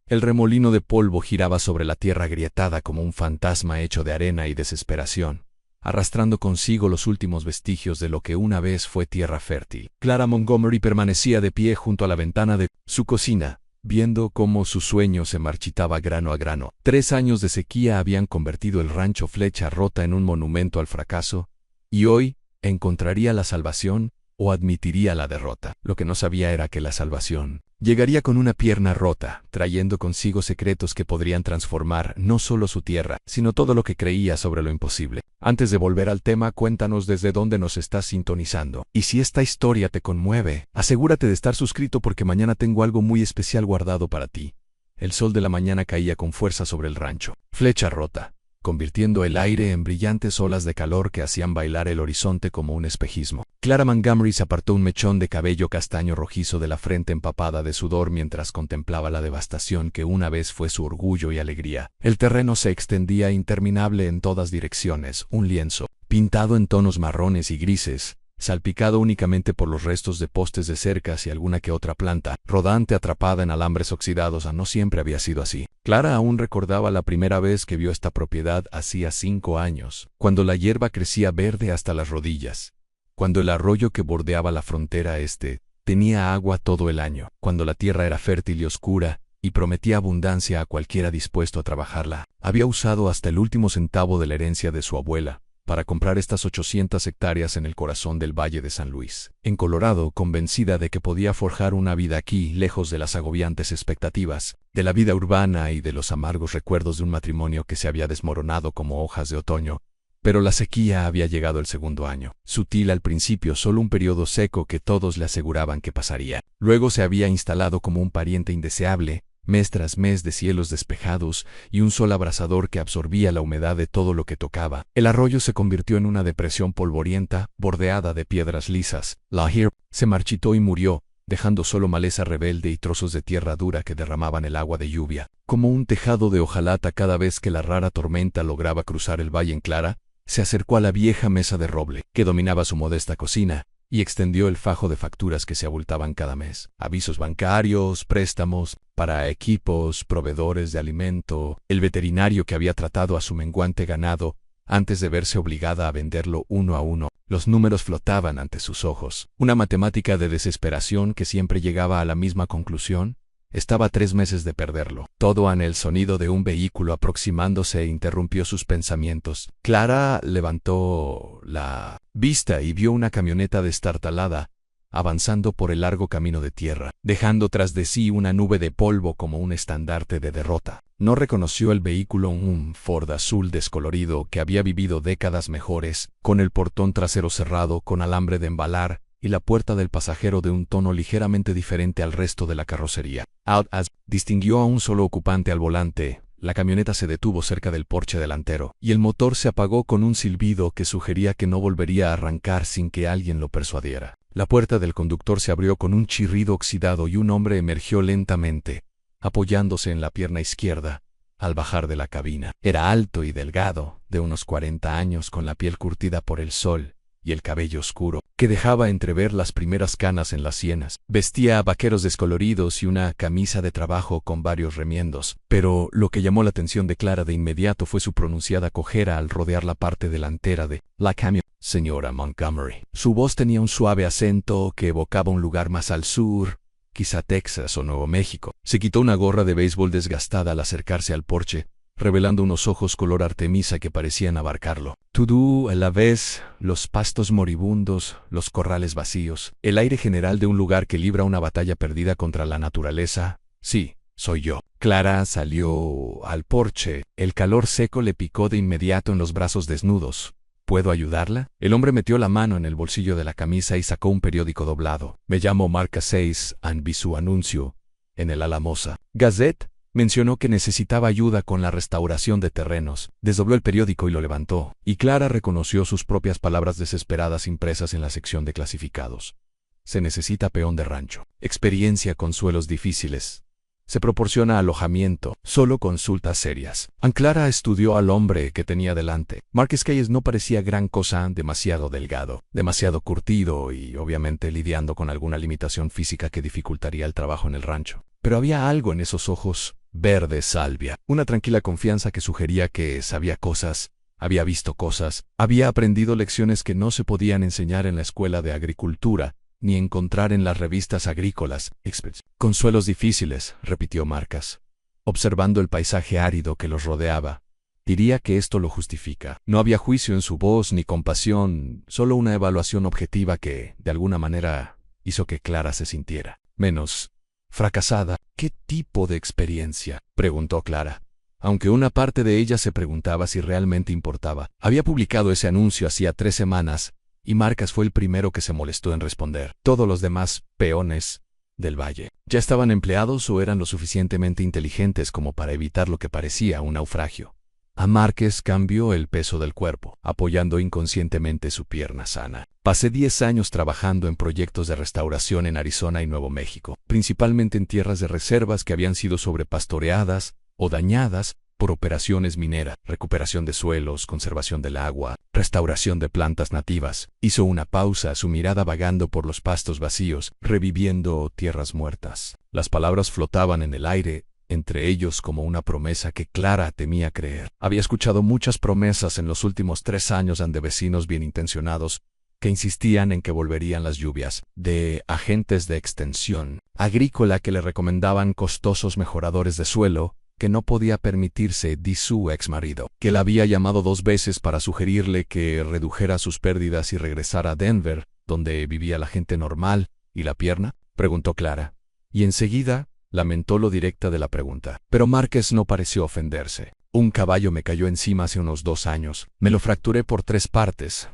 El remolino de polvo giraba sobre la tierra agrietada como un fantasma hecho de arena y desesperación, arrastrando consigo los últimos vestigios de lo que una vez fue tierra fértil. Clara Montgomery permanecía de pie junto a la ventana de su cocina, viendo cómo su sueño se marchitaba grano a grano. 3 años de sequía habían convertido el rancho Flecha Rota en un monumento al fracaso, y hoy encontraría la salvación o admitiría la derrota. Lo que no sabía era que la salvación llegaría con una pierna rota, trayendo consigo secretos que podrían transformar no solo su tierra, sino todo lo que creía sobre lo imposible. Antes de volver al tema, cuéntanos desde dónde nos estás sintonizando. Y si esta historia te conmueve, asegúrate de estar suscrito porque mañana tengo algo muy especial guardado para ti. El sol de la mañana caía con fuerza sobre el rancho Flecha Rota, convirtiendo el aire en brillantes olas de calor que hacían bailar el horizonte como un espejismo. Clara Montgomery se apartó un mechón de cabello castaño rojizo de la frente empapada de sudor mientras contemplaba la devastación que una vez fue su orgullo y alegría. El terreno se extendía interminable en todas direcciones, un lienzo, pintado en tonos marrones y grises, salpicado únicamente por los restos de postes de cercas y alguna que otra planta, rodante atrapada en alambres oxidados. No siempre había sido así. Clara aún recordaba la primera vez que vio esta propiedad hacía 5 años, cuando la hierba crecía verde hasta las rodillas, cuando el arroyo que bordeaba la frontera tenía agua todo el año, cuando la tierra era fértil y oscura, y prometía abundancia a cualquiera dispuesto a trabajarla. Había usado hasta el último centavo de la herencia de su abuela para comprar estas 800 hectáreas en el corazón del Valle de San Luis, en Colorado, convencida de que podía forjar una vida aquí, lejos de las agobiantes expectativas, de la vida urbana y de los amargos recuerdos de un matrimonio que se había desmoronado como hojas de otoño. Pero la sequía había llegado el segundo año. Sutil al principio, solo un periodo seco que todos le aseguraban que pasaría. Luego se había instalado como un pariente indeseable, mes tras mes de cielos despejados y un sol abrasador que absorbía la humedad de todo lo que tocaba. El arroyo se convirtió en una depresión polvorienta, bordeada de piedras lisas. La hierba se marchitó y murió, dejando solo maleza rebelde y trozos de tierra dura que derramaban el agua de lluvia. Como un tejado de hojalata cada vez que la rara tormenta lograba cruzar el valle en Clara, se acercó a la vieja mesa de roble, que dominaba su modesta cocina, y extendió el fajo de facturas que se abultaban cada mes. Avisos bancarios, préstamos, para equipos, proveedores de alimento, el veterinario que había tratado a su menguante ganado, antes de verse obligada a venderlo uno a uno. Los números flotaban ante sus ojos. Una matemática de desesperación que siempre llegaba a la misma conclusión. Estaba a 3 meses de perderlo. Todo en el sonido de un vehículo aproximándose interrumpió sus pensamientos. Clara levantó la vista y vio una camioneta destartalada, avanzando por el largo camino de tierra, dejando tras de sí una nube de polvo como un estandarte de derrota. No reconoció el vehículo, un Ford azul descolorido que había vivido décadas mejores, con el portón trasero cerrado con alambre de embalar, y la puerta del pasajero de un tono ligeramente diferente al resto de la carrocería. Distinguió a un solo ocupante al volante. La camioneta se detuvo cerca del porche delantero, y el motor se apagó con un silbido que sugería que no volvería a arrancar sin que alguien lo persuadiera. La puerta del conductor se abrió con un chirrido oxidado y un hombre emergió lentamente, apoyándose en la pierna izquierda, al bajar de la cabina. Era alto y delgado, de unos 40 años, con la piel curtida por el sol y el cabello oscuro, que dejaba entrever las primeras canas en las sienes. Vestía vaqueros descoloridos y una camisa de trabajo con varios remiendos, pero lo que llamó la atención de Clara de inmediato fue su pronunciada cojera al rodear la parte delantera de la camioneta. Señora Montgomery. Su voz tenía un suave acento que evocaba un lugar más al sur, quizá Texas o Nuevo México. Se quitó una gorra de béisbol desgastada al acercarse al porche, revelando unos ojos color artemisa que parecían abarcarlo. Todo a la vez, los pastos moribundos, los corrales vacíos, el aire general de un lugar que libra una batalla perdida contra la naturaleza. Sí, soy yo. Clara salió al porche. El calor seco le picó de inmediato en los brazos desnudos. ¿Puedo ayudarla? El hombre metió la mano en el bolsillo de la camisa y sacó un periódico doblado. Me llamo Marca 6 and vi su anuncio en el Alamosa Gazette. Mencionó que necesitaba ayuda con la restauración de terrenos. Desdobló el periódico y lo levantó, y Clara reconoció sus propias palabras desesperadas impresas en la sección de clasificados. Se necesita peón de rancho. Experiencia con suelos difíciles. Se proporciona alojamiento, solo consultas serias. Clara estudió al hombre que tenía delante. Marques Calles no parecía gran cosa, demasiado delgado, demasiado curtido y, obviamente, lidiando con alguna limitación física que dificultaría el trabajo en el rancho. Pero había algo en esos ojos, verde salvia. Una tranquila confianza que sugería que sabía cosas, había visto cosas, había aprendido lecciones que no se podían enseñar en la escuela de agricultura, ni encontrar en las revistas agrícolas. Consuelos difíciles, repitió Marcas, observando el paisaje árido que los rodeaba. Diría que esto lo justifica. No había juicio en su voz ni compasión, solo una evaluación objetiva que, de alguna manera, hizo que Clara se sintiera menos fracasada. ¿Qué tipo de experiencia?, preguntó Clara, aunque una parte de ella se preguntaba si realmente importaba. Había publicado ese anuncio hacía 3 semanas, y Marcas fue el primero que se molestó en responder. Todos los demás peones del valle ya estaban empleados o eran lo suficientemente inteligentes como para evitar lo que parecía un naufragio. A Márquez cambió el peso del cuerpo, apoyando inconscientemente su pierna sana. Pasé 10 años trabajando en proyectos de restauración en Arizona y Nuevo México, principalmente en tierras de reservas que habían sido sobrepastoreadas o dañadas por operaciones mineras, recuperación de suelos, conservación del agua, restauración de plantas nativas. Hizo una pausa, su mirada vagando por los pastos vacíos, reviviendo tierras muertas. Las palabras flotaban en el aire, entre ellos como una promesa que Clara temía creer. Había escuchado muchas promesas en los últimos 3 años de vecinos bien intencionados que insistían en que volverían las lluvias, de agentes de extensión agrícola que le recomendaban costosos mejoradores de suelo que no podía permitirse, di su exmarido, que la había llamado 2 veces para sugerirle que redujera sus pérdidas y regresara a Denver, donde vivía la gente normal. ¿Y la pierna?, preguntó Clara. Y enseguida lamentó lo directa de la pregunta. Pero Márquez no pareció ofenderse. Un caballo me cayó encima hace unos 2 años. Me lo fracturé por 3 partes.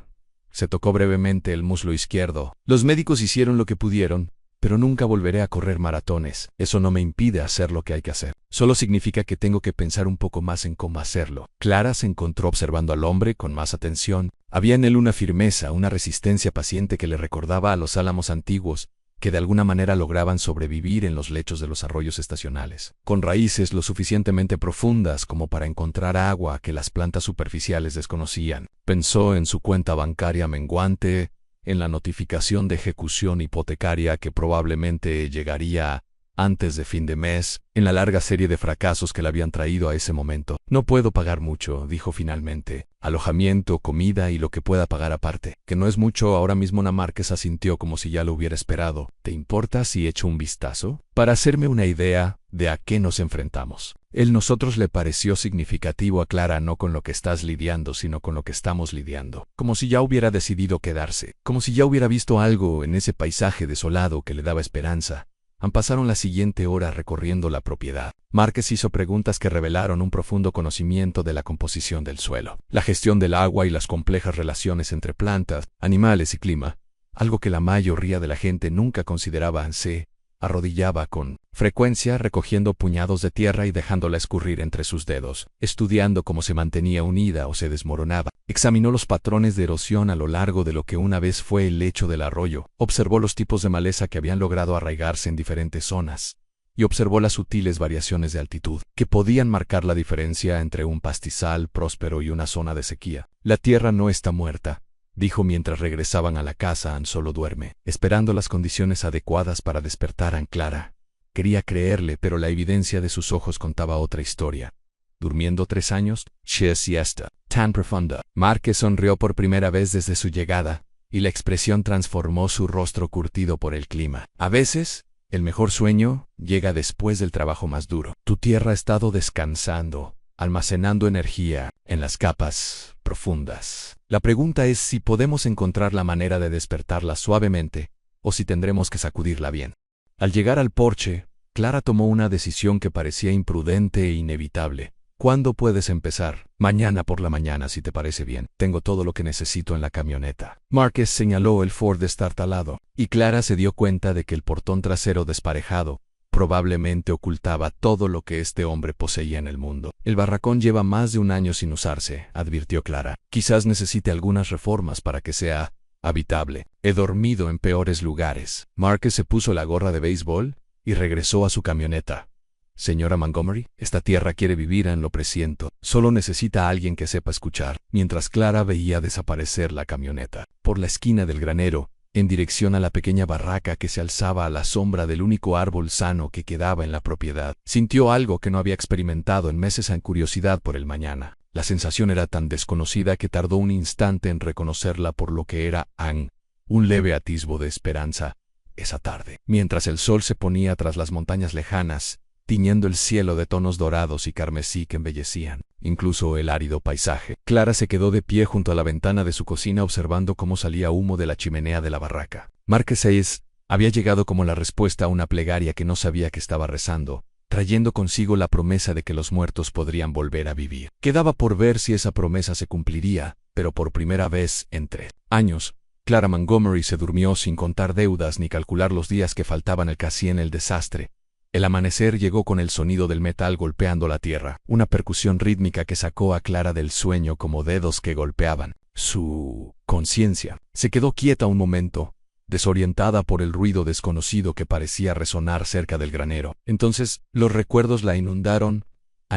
Se tocó brevemente el muslo izquierdo. Los médicos hicieron lo que pudieron, pero nunca volveré a correr maratones. Eso no me impide hacer lo que hay que hacer. Solo significa que tengo que pensar un poco más en cómo hacerlo. Clara se encontró observando al hombre con más atención. Había en él una firmeza, una resistencia paciente que le recordaba a los álamos antiguos, que de alguna manera lograban sobrevivir en los lechos de los arroyos estacionales, con raíces lo suficientemente profundas como para encontrar agua que las plantas superficiales desconocían. Pensó en su cuenta bancaria menguante, en la notificación de ejecución hipotecaria que probablemente llegaría antes de fin de mes, en la larga serie de fracasos que le habían traído a ese momento. No puedo pagar mucho, dijo finalmente. Alojamiento, comida y lo que pueda pagar aparte. Que no es mucho ahora mismo. Márquez asintió como si ya lo hubiera esperado. ¿Te importa si echo un vistazo? Para hacerme una idea de a qué nos enfrentamos. El nosotros le pareció significativo a Clara, no con lo que estás lidiando, sino con lo que estamos lidiando. Como si ya hubiera decidido quedarse. Como si ya hubiera visto algo en ese paisaje desolado que le daba esperanza. Pasaron la siguiente hora recorriendo la propiedad. Márquez hizo preguntas que revelaron un profundo conocimiento de la composición del suelo, la gestión del agua y las complejas relaciones entre plantas, animales y clima, algo que la mayoría de la gente nunca consideraba. Se arrodillaba con frecuencia recogiendo puñados de tierra y dejándola escurrir entre sus dedos, estudiando cómo se mantenía unida o se desmoronaba. Examinó los patrones de erosión a lo largo de lo que una vez fue el lecho del arroyo, observó los tipos de maleza que habían logrado arraigarse en diferentes zonas, y observó las sutiles variaciones de altitud, que podían marcar la diferencia entre un pastizal próspero y una zona de sequía. La tierra no está muerta, dijo mientras regresaban a la casa. Solo duerme, esperando las condiciones adecuadas para despertar a Clara. Quería creerle, pero la evidencia de sus ojos contaba otra historia. Durmiendo 3 años, siesta tan profunda. Márquez sonrió por primera vez desde su llegada, y la expresión transformó su rostro curtido por el clima. A veces, el mejor sueño llega después del trabajo más duro. Tu tierra ha estado descansando, almacenando energía en las capas profundas. La pregunta es si podemos encontrar la manera de despertarla suavemente, o si tendremos que sacudirla bien. Al llegar al porche, Clara tomó una decisión que parecía imprudente e inevitable. ¿Cuándo puedes empezar? Mañana por la mañana, si te parece bien. Tengo todo lo que necesito en la camioneta. Márquez señaló el Ford destartalado, y Clara se dio cuenta de que el portón trasero desparejado probablemente ocultaba todo lo que este hombre poseía en el mundo. El barracón lleva más de 1 año sin usarse, advirtió Clara. Quizás necesite algunas reformas para que sea habitable. He dormido en peores lugares. Márquez se puso la gorra de béisbol y regresó a su camioneta. Señora Montgomery, esta tierra quiere vivir, lo presiento. Solo necesita a alguien que sepa escuchar. Mientras Clara veía desaparecer la camioneta por la esquina del granero, en dirección a la pequeña barraca que se alzaba a la sombra del único árbol sano que quedaba en la propiedad. Sintió algo que no había experimentado en meses en curiosidad por el mañana. La sensación era tan desconocida que tardó un instante en reconocerla por lo que era un leve atisbo de esperanza esa tarde. Mientras el sol se ponía tras las montañas lejanas, tiñendo el cielo de tonos dorados y carmesí que embellecían incluso el árido paisaje, Clara se quedó de pie junto a la ventana de su cocina observando cómo salía humo de la chimenea de la barraca. Márquez Hayes había llegado como la respuesta a una plegaria que no sabía que estaba rezando, trayendo consigo la promesa de que los muertos podrían volver a vivir. Quedaba por ver si esa promesa se cumpliría, pero por primera vez en 3 años, Clara Montgomery se durmió sin contar deudas ni calcular los días que faltaban al casi en el desastre. El amanecer llegó con el sonido del metal golpeando la tierra, una percusión rítmica que sacó a Clara del sueño como dedos que golpeaban. Su conciencia se quedó quieta un momento, desorientada por el ruido desconocido que parecía resonar cerca del granero. Entonces, los recuerdos la inundaron.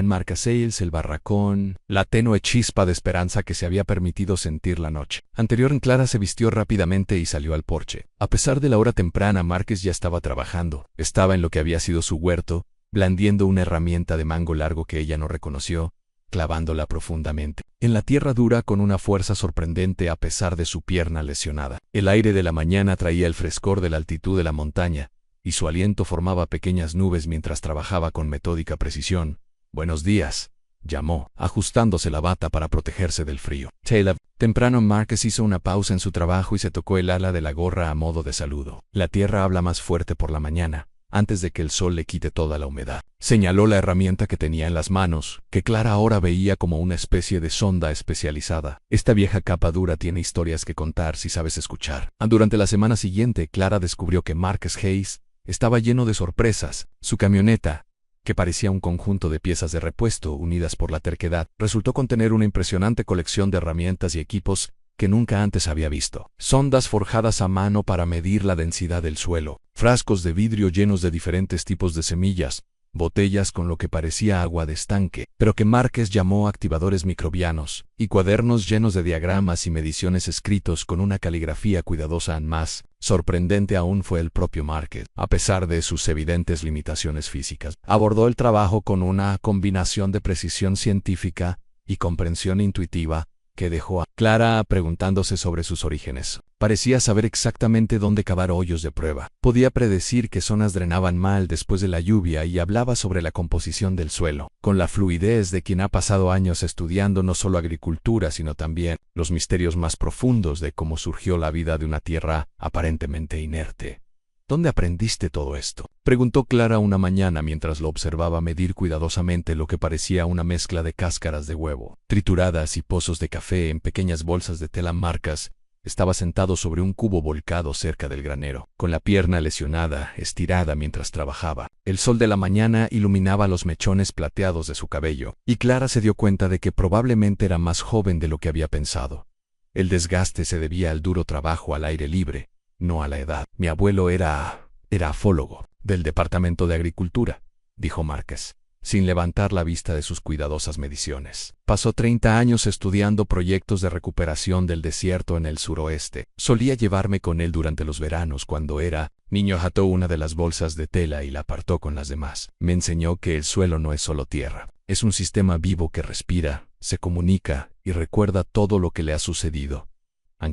Márquez Hayes, el barracón, la tenue chispa de esperanza que se había permitido sentir la noche anterior. Clara se vistió rápidamente y salió al porche. A pesar de la hora temprana, Márquez ya estaba trabajando. Estaba en lo que había sido su huerto, blandiendo una herramienta de mango largo que ella no reconoció, clavándola profundamente en la tierra dura con una fuerza sorprendente a pesar de su pierna lesionada. El aire de la mañana traía el frescor de la altitud de la montaña, y su aliento formaba pequeñas nubes mientras trabajaba con metódica precisión. «Buenos días», llamó, ajustándose la bata para protegerse del frío. Taylor. Temprano Márquez hizo una pausa en su trabajo y se tocó el ala de la gorra a modo de saludo. La tierra habla más fuerte por la mañana, antes de que el sol le quite toda la humedad. Señaló la herramienta que tenía en las manos, que Clara ahora veía como una especie de sonda especializada. Esta vieja capa dura tiene historias que contar si sabes escuchar. Durante la semana siguiente, Clara descubrió que Márquez Hayes estaba lleno de sorpresas. Su camioneta, que parecía un conjunto de piezas de repuesto unidas por la terquedad, resultó contener una impresionante colección de herramientas y equipos que nunca antes había visto. Sondas forjadas a mano para medir la densidad del suelo, frascos de vidrio llenos de diferentes tipos de semillas, botellas con lo que parecía agua de estanque, pero que Márquez llamó activadores microbianos, y cuadernos llenos de diagramas y mediciones escritos con una caligrafía cuidadosa. Más sorprendente aún fue el propio Márquez. A pesar de sus evidentes limitaciones físicas, abordó el trabajo con una combinación de precisión científica y comprensión intuitiva que dejó a Clara preguntándose sobre sus orígenes. Parecía saber exactamente dónde cavar hoyos de prueba. Podía predecir qué zonas drenaban mal después de la lluvia y hablaba sobre la composición del suelo, con la fluidez de quien ha pasado años estudiando no solo agricultura, sino también los misterios más profundos de cómo surgió la vida de una tierra aparentemente inerte. «¿Dónde aprendiste todo esto?», preguntó Clara una mañana mientras lo observaba medir cuidadosamente lo que parecía una mezcla de cáscaras de huevo, trituradas y pozos de café en pequeñas bolsas de tela. Márquez estaba sentado sobre un cubo volcado cerca del granero, con la pierna lesionada, estirada mientras trabajaba. El sol de la mañana iluminaba los mechones plateados de su cabello, y Clara se dio cuenta de que probablemente era más joven de lo que había pensado. El desgaste se debía al duro trabajo al aire libre, no a la edad. «Mi abuelo era afólogo del Departamento de Agricultura», dijo Márquez, sin levantar la vista de sus cuidadosas mediciones. «Pasó 30 años estudiando proyectos de recuperación del desierto en el suroeste. Solía llevarme con él durante los veranos cuando era niño. Ató una de las bolsas de tela y la apartó con las demás. Me enseñó que el suelo no es solo tierra. Es un sistema vivo que respira, se comunica y recuerda todo lo que le ha sucedido».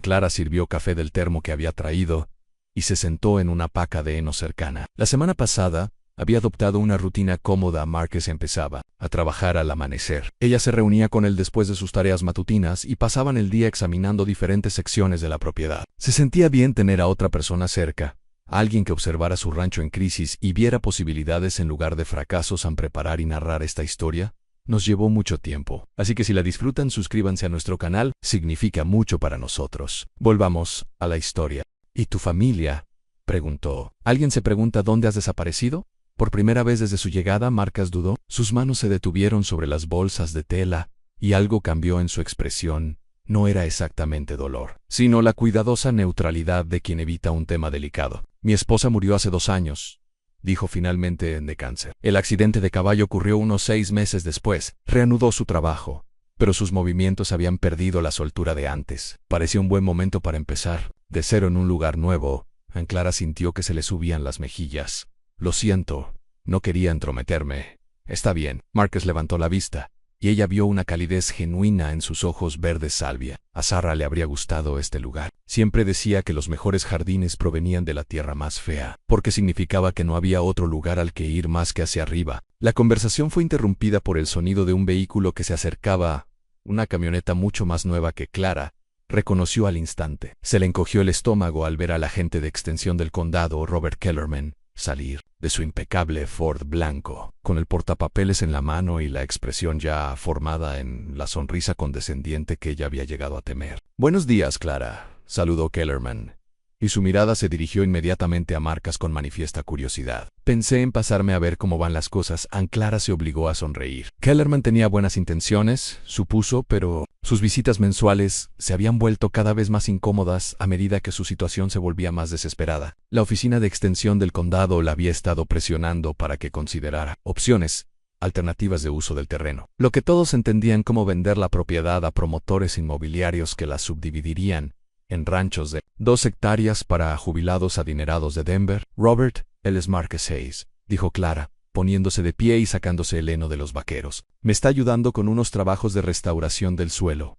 Clara sirvió café del termo que había traído y se sentó en una paca de heno cercana. La semana pasada había adoptado una rutina cómoda. Márquez empezaba a trabajar al amanecer. Ella se reunía con él después de sus tareas matutinas y pasaban el día examinando diferentes secciones de la propiedad. Se sentía bien tener a otra persona cerca, alguien que observara su rancho en crisis y viera posibilidades en lugar de fracasos. Al preparar y narrar esta historia, nos llevó mucho tiempo, así que si la disfrutan, suscríbanse a nuestro canal, significa mucho para nosotros. Volvamos a la historia. «¿Y tu familia?», preguntó. «¿Alguien se pregunta dónde has desaparecido?». Por primera vez desde su llegada, Márquez dudó. Sus manos se detuvieron sobre las bolsas de tela, y algo cambió en su expresión. No era exactamente dolor, sino la cuidadosa neutralidad de quien evita un tema delicado. «Mi esposa murió hace 2 años», dijo finalmente, de cáncer. «El accidente de caballo ocurrió unos 6 meses después». Reanudó su trabajo, pero sus movimientos habían perdido la soltura de antes. «Parecía un buen momento para empezar», de cero en un lugar nuevo, Clara sintió que se le subían las mejillas. Lo siento, no quería entrometerme. Está bien. Marcus levantó la vista, y ella vio una calidez genuina en sus ojos verdes salvia. A Sarah le habría gustado este lugar. Siempre decía que los mejores jardines provenían de la tierra más fea, porque significaba que no había otro lugar al que ir más que hacia arriba. La conversación fue interrumpida por el sonido de un vehículo que se acercaba, una camioneta mucho más nueva que Clara reconoció al instante. Se le encogió el estómago al ver al agente de extensión del condado, Robert Kellerman, salir de su impecable Ford blanco, con el portapapeles en la mano y la expresión ya formada en la sonrisa condescendiente que ella había llegado a temer. «Buenos días, Clara», saludó Kellerman, y su mirada se dirigió inmediatamente a Marcus con manifiesta curiosidad. «Pensé en pasarme a ver cómo van las cosas». Clara se obligó a sonreír. Kellerman tenía buenas intenciones, supuso, pero sus visitas mensuales se habían vuelto cada vez más incómodas a medida que su situación se volvía más desesperada. La oficina de extensión del condado la había estado presionando para que considerara opciones alternativas de uso del terreno, lo que todos entendían como vender la propiedad a promotores inmobiliarios que la subdividirían en ranchos de 2 hectáreas para jubilados adinerados de Denver. «Robert, él es Marcus Hayes», dijo Clara, poniéndose de pie y sacándose el heno de los vaqueros. «Me está ayudando con unos trabajos de restauración del suelo».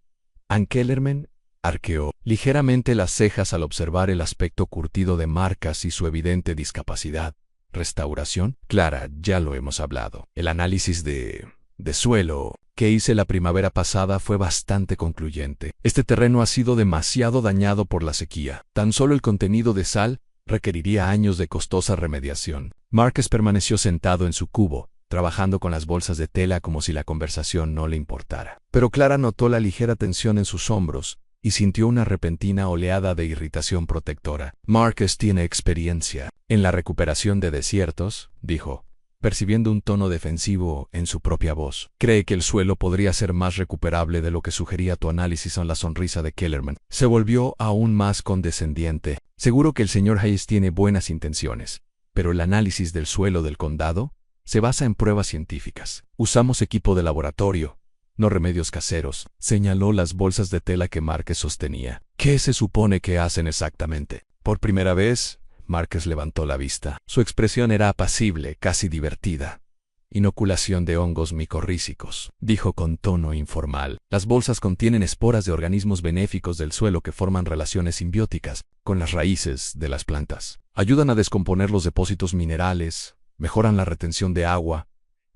Kellerman arqueó ligeramente las cejas al observar el aspecto curtido de Marcus y su evidente discapacidad. «¿Restauración? Clara, ya lo hemos hablado. El análisis de suelo que hice la primavera pasada fue bastante concluyente. Este terreno ha sido demasiado dañado por la sequía. Tan solo el contenido de sal requeriría años de costosa remediación». Marcus permaneció sentado en su cubo, trabajando con las bolsas de tela como si la conversación no le importara. Pero Clara notó la ligera tensión en sus hombros y sintió una repentina oleada de irritación protectora. «Marcus tiene experiencia en la recuperación de desiertos», dijo, percibiendo un tono defensivo en su propia voz. «Cree que el suelo podría ser más recuperable de lo que sugería tu análisis». La sonrisa de Kellerman se volvió aún más condescendiente. «Seguro que el señor Hayes tiene buenas intenciones, pero el análisis del suelo del condado se basa en pruebas científicas. Usamos equipo de laboratorio, no remedios caseros», señaló las bolsas de tela que Marcus sostenía. «¿Qué se supone que hacen exactamente?» Por primera vez, Marcus levantó la vista. Su expresión era apacible, casi divertida. «Inoculación de hongos micorrízicos», dijo con tono informal. «Las bolsas contienen esporas de organismos benéficos del suelo que forman relaciones simbióticas con las raíces de las plantas. Ayudan a descomponer los depósitos minerales, mejoran la retención de agua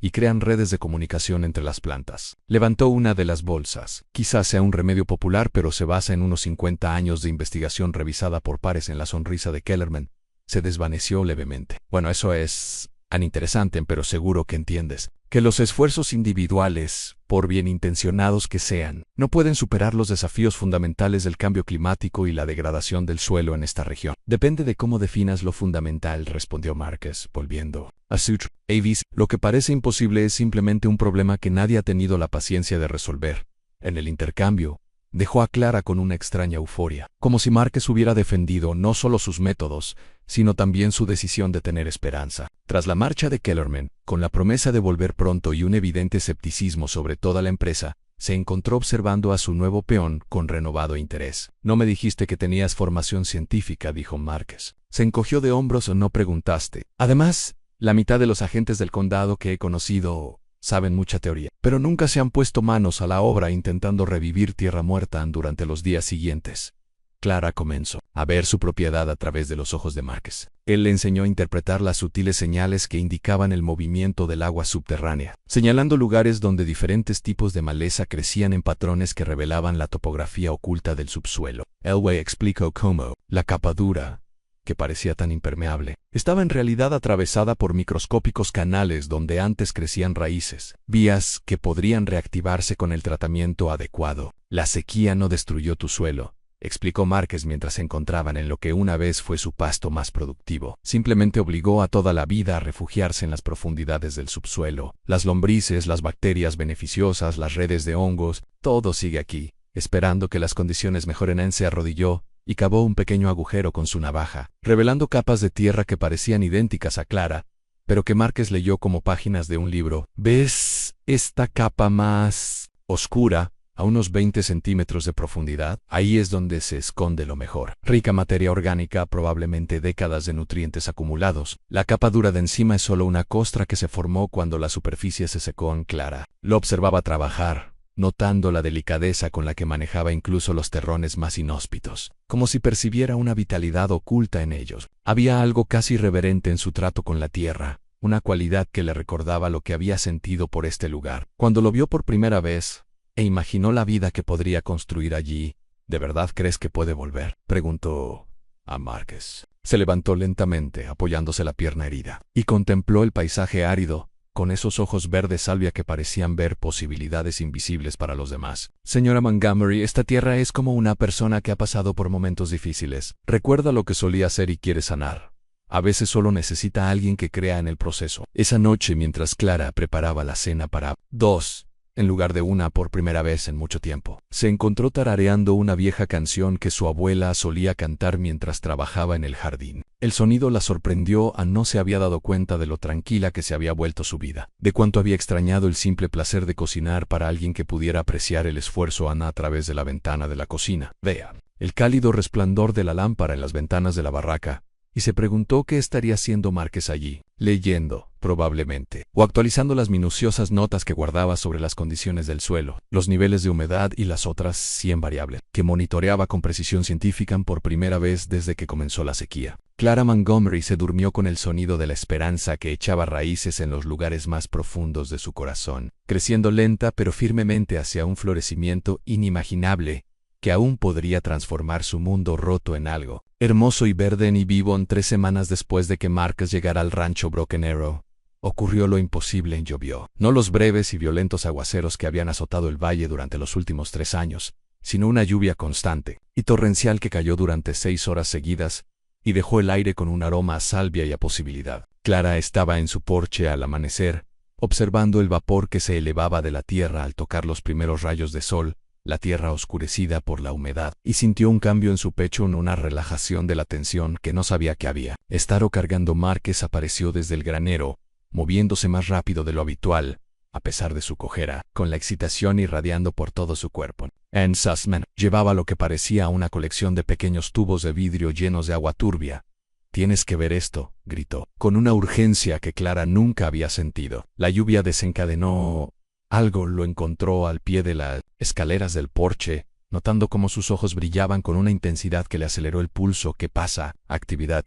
y crean redes de comunicación entre las plantas». Levantó una de las bolsas. «Quizás sea un remedio popular, pero se basa en unos 50 años de investigación revisada por pares». En la sonrisa de Kellerman se desvaneció levemente. «Bueno, eso es tan interesante, pero seguro que entiendes que los esfuerzos individuales, por bien intencionados que sean, no pueden superar los desafíos fundamentales del cambio climático y la degradación del suelo en esta región». «Depende de cómo definas lo fundamental», respondió Marcus, volviendo a Sutre. «Avis, lo que parece imposible es simplemente un problema que nadie ha tenido la paciencia de resolver». En el intercambio, dejó a Clara con una extraña euforia, como si Marcus hubiera defendido no solo sus métodos, sino también su decisión de tener esperanza. Tras la marcha de Kellerman, con la promesa de volver pronto y un evidente escepticismo sobre toda la empresa, se encontró observando a su nuevo peón con renovado interés. «No me dijiste que tenías formación científica», dijo Marcus. Se encogió de hombros. «No preguntaste. Además, la mitad de los agentes del condado que he conocido saben mucha teoría, pero nunca se han puesto manos a la obra intentando revivir tierra muerta durante los días siguientes». Clara comenzó a ver su propiedad a través de los ojos de Marcus. Él le enseñó a interpretar las sutiles señales que indicaban el movimiento del agua subterránea, señalando lugares donde diferentes tipos de maleza crecían en patrones que revelaban la topografía oculta del subsuelo. Elway explicó cómo la capa dura, que parecía tan impermeable, estaba en realidad atravesada por microscópicos canales donde antes crecían raíces, vías que podrían reactivarse con el tratamiento adecuado. «La sequía no destruyó tu suelo», explicó Marcus mientras se encontraban en lo que una vez fue su pasto más productivo. «Simplemente obligó a toda la vida a refugiarse en las profundidades del subsuelo. Las lombrices, las bacterias beneficiosas, las redes de hongos, todo sigue aquí, esperando que las condiciones mejoren». Se arrodilló y cavó un pequeño agujero con su navaja, revelando capas de tierra que parecían idénticas a Clara, pero que Marcus leyó como páginas de un libro. «¿Ves esta capa más oscura?», A unos 20 centímetros de profundidad, ahí es donde se esconde lo mejor. Rica materia orgánica, probablemente décadas de nutrientes acumulados. La capa dura de encima es solo una costra que se formó cuando la superficie se secó en Clara. Lo observaba trabajar, notando la delicadeza con la que manejaba incluso los terrones más inhóspitos, como si percibiera una vitalidad oculta en ellos. Había algo casi irreverente en su trato con la tierra, una cualidad que le recordaba lo que había sentido por este lugar. Cuando lo vio por primera vez, e imaginó la vida que podría construir allí. ¿De verdad crees que puede volver?, preguntó a Márquez. Se levantó lentamente, apoyándose la pierna herida, y contempló el paisaje árido, con esos ojos verde salvia que parecían ver posibilidades invisibles para los demás. Señora Montgomery, esta tierra es como una persona que ha pasado por momentos difíciles. Recuerda lo que solía hacer y quiere sanar. A veces solo necesita a alguien que crea en el proceso. Esa noche, mientras Clara preparaba la cena para dos, en lugar de una por primera vez en mucho tiempo, se encontró tarareando una vieja canción que su abuela solía cantar mientras trabajaba en el jardín. El sonido la sorprendió, no se había dado cuenta de lo tranquila que se había vuelto su vida, de cuánto había extrañado el simple placer de cocinar para alguien que pudiera apreciar el esfuerzo a través de la ventana de la cocina. Vea el cálido resplandor de la lámpara en las ventanas de la barraca, y se preguntó qué estaría haciendo Márquez allí, leyendo, probablemente, o actualizando las minuciosas notas que guardaba sobre las condiciones del suelo, los niveles de humedad y las otras 100 variables, que monitoreaba con precisión científica por primera vez desde que comenzó la sequía. Clara Montgomery se durmió con el sonido de la esperanza que echaba raíces en los lugares más profundos de su corazón, creciendo lenta pero firmemente hacia un florecimiento inimaginable que aún podría transformar su mundo roto en algo hermoso y verde y vivo. 3 semanas después de que Márquez llegara al rancho Broken Arrow, ocurrió lo imposible y llovió. No los breves y violentos aguaceros que habían azotado el valle durante los últimos 3 años, sino una lluvia constante y torrencial que cayó durante 6 horas seguidas y dejó el aire con un aroma a salvia y a posibilidad. Clara estaba en su porche al amanecer, observando el vapor que se elevaba de la tierra al tocar los primeros rayos de sol, la tierra oscurecida por la humedad, y sintió un cambio en su pecho, una relajación de la tensión que no sabía que había. Estado cargando. Márquez apareció desde el granero, moviéndose más rápido de lo habitual, a pesar de su cojera, con la excitación irradiando por todo su cuerpo. Anne Sussman llevaba lo que parecía una colección de pequeños tubos de vidrio llenos de agua turbia. «Tienes que ver esto», gritó, con una urgencia que Clara nunca había sentido. La lluvia desencadenó algo. Lo encontró al pie de las escaleras del porche, notando cómo sus ojos brillaban con una intensidad que le aceleró el pulso. «¿Qué pasa?» «Actividad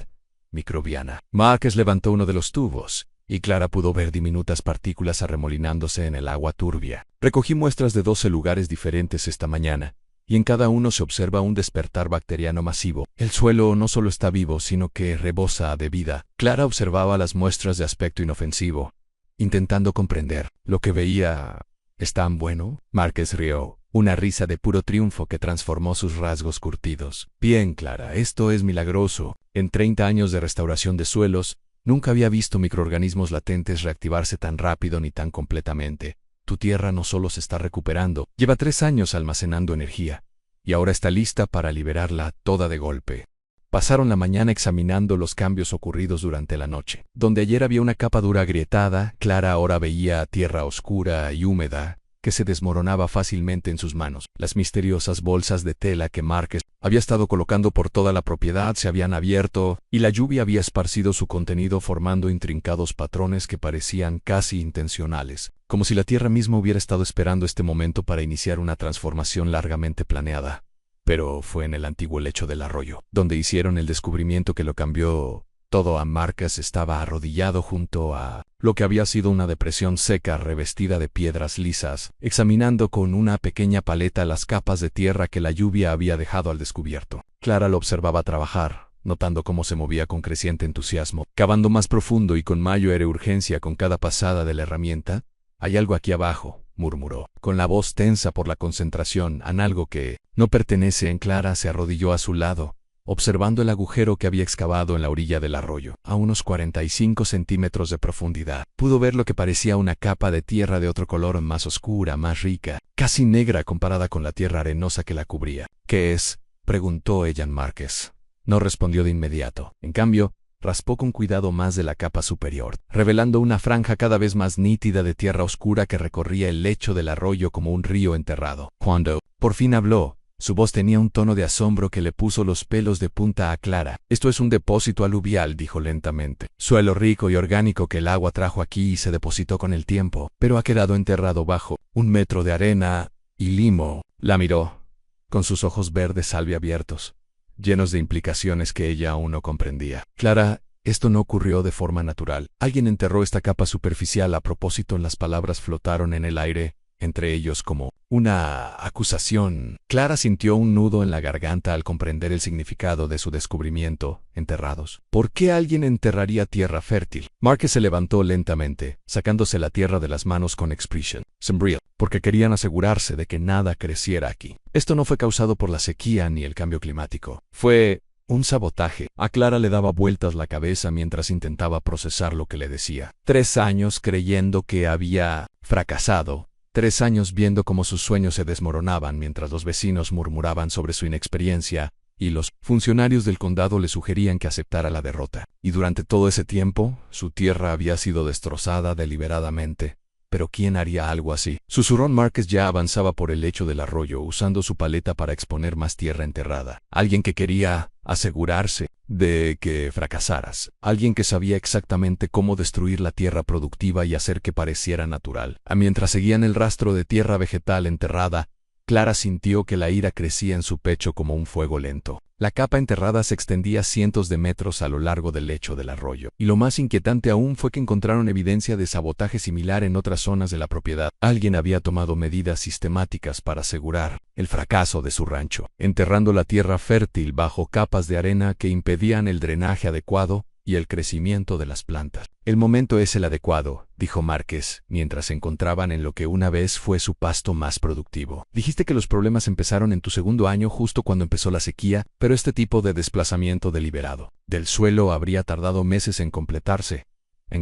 microbiana». Márquez levantó uno de los tubos, y Clara pudo ver diminutas partículas arremolinándose en el agua turbia. «Recogí muestras de 12 lugares diferentes esta mañana, y en cada uno se observa un despertar bacteriano masivo. El suelo no solo está vivo, sino que rebosa de vida». Clara observaba las muestras de aspecto inofensivo, intentando comprender. Lo que veía... ¿Es tan bueno? Márquez rió, una risa de puro triunfo que transformó sus rasgos curtidos. «Bien, Clara, esto es milagroso. En 30 años de restauración de suelos, nunca había visto microorganismos latentes reactivarse tan rápido ni tan completamente. Tu tierra no solo se está recuperando, lleva 3 años almacenando energía, y ahora está lista para liberarla toda de golpe». Pasaron la mañana examinando los cambios ocurridos durante la noche. Donde ayer había una capa dura agrietada, Clara ahora veía tierra oscura y húmeda que se desmoronaba fácilmente en sus manos. Las misteriosas bolsas de tela que Márquez había estado colocando por toda la propiedad se habían abierto, y la lluvia había esparcido su contenido formando intrincados patrones que parecían casi intencionales, como si la tierra misma hubiera estado esperando este momento para iniciar una transformación largamente planeada. Pero fue en el antiguo lecho del arroyo donde hicieron el descubrimiento que lo cambió todo. A Márquez estaba arrodillado junto a lo que había sido una depresión seca revestida de piedras lisas, examinando con una pequeña paleta las capas de tierra que la lluvia había dejado al descubierto. Clara lo observaba trabajar, notando cómo se movía con creciente entusiasmo, cavando más profundo y con mayor urgencia con cada pasada de la herramienta. «Hay algo aquí abajo», murmuró, con la voz tensa por la concentración, en algo que no pertenece. En Clara se arrodilló a su lado, observando el agujero que había excavado en la orilla del arroyo, a unos 45 centímetros de profundidad. Pudo ver lo que parecía una capa de tierra de otro color, más oscura, más rica, casi negra comparada con la tierra arenosa que la cubría. «¿Qué es?», preguntó ella a Márquez. No respondió de inmediato. En cambio, raspó con cuidado más de la capa superior, revelando una franja cada vez más nítida de tierra oscura que recorría el lecho del arroyo como un río enterrado. Cuando, por fin habló, su voz tenía un tono de asombro que le puso los pelos de punta a Clara. «Esto es un depósito aluvial», dijo lentamente. «Suelo rico y orgánico que el agua trajo aquí y se depositó con el tiempo, pero ha quedado enterrado bajo 1 metro de arena y limo». La miró, con sus ojos verdes albiabiertos, llenos de implicaciones que ella aún no comprendía. «Clara, esto no ocurrió de forma natural. Alguien enterró esta capa superficial a propósito». Las palabras flotaron en el aire, entre ellos como una acusación. Clara sintió un nudo en la garganta al comprender el significado de su descubrimiento. Enterrados. ¿Por qué alguien enterraría tierra fértil? Marcus se levantó lentamente, sacándose la tierra de las manos con expresión sombría, porque querían asegurarse de que nada creciera aquí. Esto no fue causado por la sequía ni el cambio climático. Fue un sabotaje. A Clara le daba vueltas la cabeza mientras intentaba procesar lo que le decía. 3 años creyendo que había fracasado. 3 años viendo cómo sus sueños se desmoronaban mientras los vecinos murmuraban sobre su inexperiencia y los funcionarios del condado le sugerían que aceptara la derrota. Y durante todo ese tiempo, su tierra había sido destrozada deliberadamente. ¿Pero quién haría algo así? Susurró. Marcus ya avanzaba por el lecho del arroyo usando su paleta para exponer más tierra enterrada. Alguien que quería asegurarse de que fracasaras. Alguien que sabía exactamente cómo destruir la tierra productiva y hacer que pareciera natural. Mientras seguían el rastro de tierra vegetal enterrada, Clara sintió que la ira crecía en su pecho como un fuego lento. La capa enterrada se extendía cientos de metros a lo largo del lecho del arroyo. Y lo más inquietante aún fue que encontraron evidencia de sabotaje similar en otras zonas de la propiedad. Alguien había tomado medidas sistemáticas para asegurar el fracaso de su rancho, enterrando la tierra fértil bajo capas de arena que impedían el drenaje adecuado y el crecimiento de las plantas. «El momento es el adecuado», dijo Marcus, mientras se encontraban en lo que una vez fue su pasto más productivo. «Dijiste que los problemas empezaron en tu segundo año justo cuando empezó la sequía, pero este tipo de desplazamiento deliberado del suelo habría tardado meses en completarse».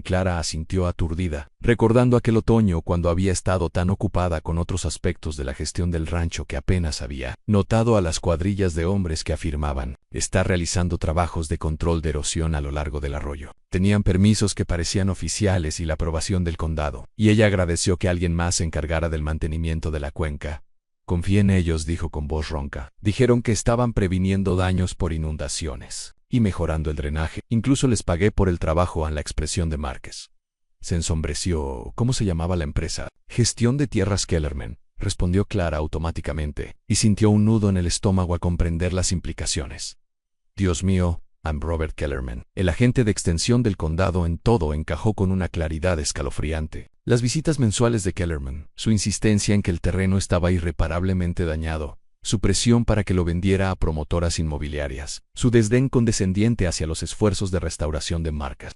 Clara asintió aturdida, recordando aquel otoño cuando había estado tan ocupada con otros aspectos de la gestión del rancho que apenas había notado a las cuadrillas de hombres que afirmaban estar realizando trabajos de control de erosión a lo largo del arroyo. Tenían permisos que parecían oficiales y la aprobación del condado, y ella agradeció que alguien más se encargara del mantenimiento de la cuenca. «Confié en ellos», dijo con voz ronca. «Dijeron que estaban previniendo daños por inundaciones y mejorando el drenaje. Incluso les pagué por el trabajo». A la expresión de Marcus se ensombreció. «¿Cómo se llamaba la empresa?» «Gestión de Tierras Kellerman», respondió Clara automáticamente, y sintió un nudo en el estómago al comprender las implicaciones. «Dios mío, Robert Kellerman». El agente de extensión del condado en todo encajó con una claridad escalofriante. Las visitas mensuales de Kellerman, su insistencia en que el terreno estaba irreparablemente dañado, su presión para que lo vendiera a promotoras inmobiliarias, su desdén condescendiente hacia los esfuerzos de restauración de Marcus.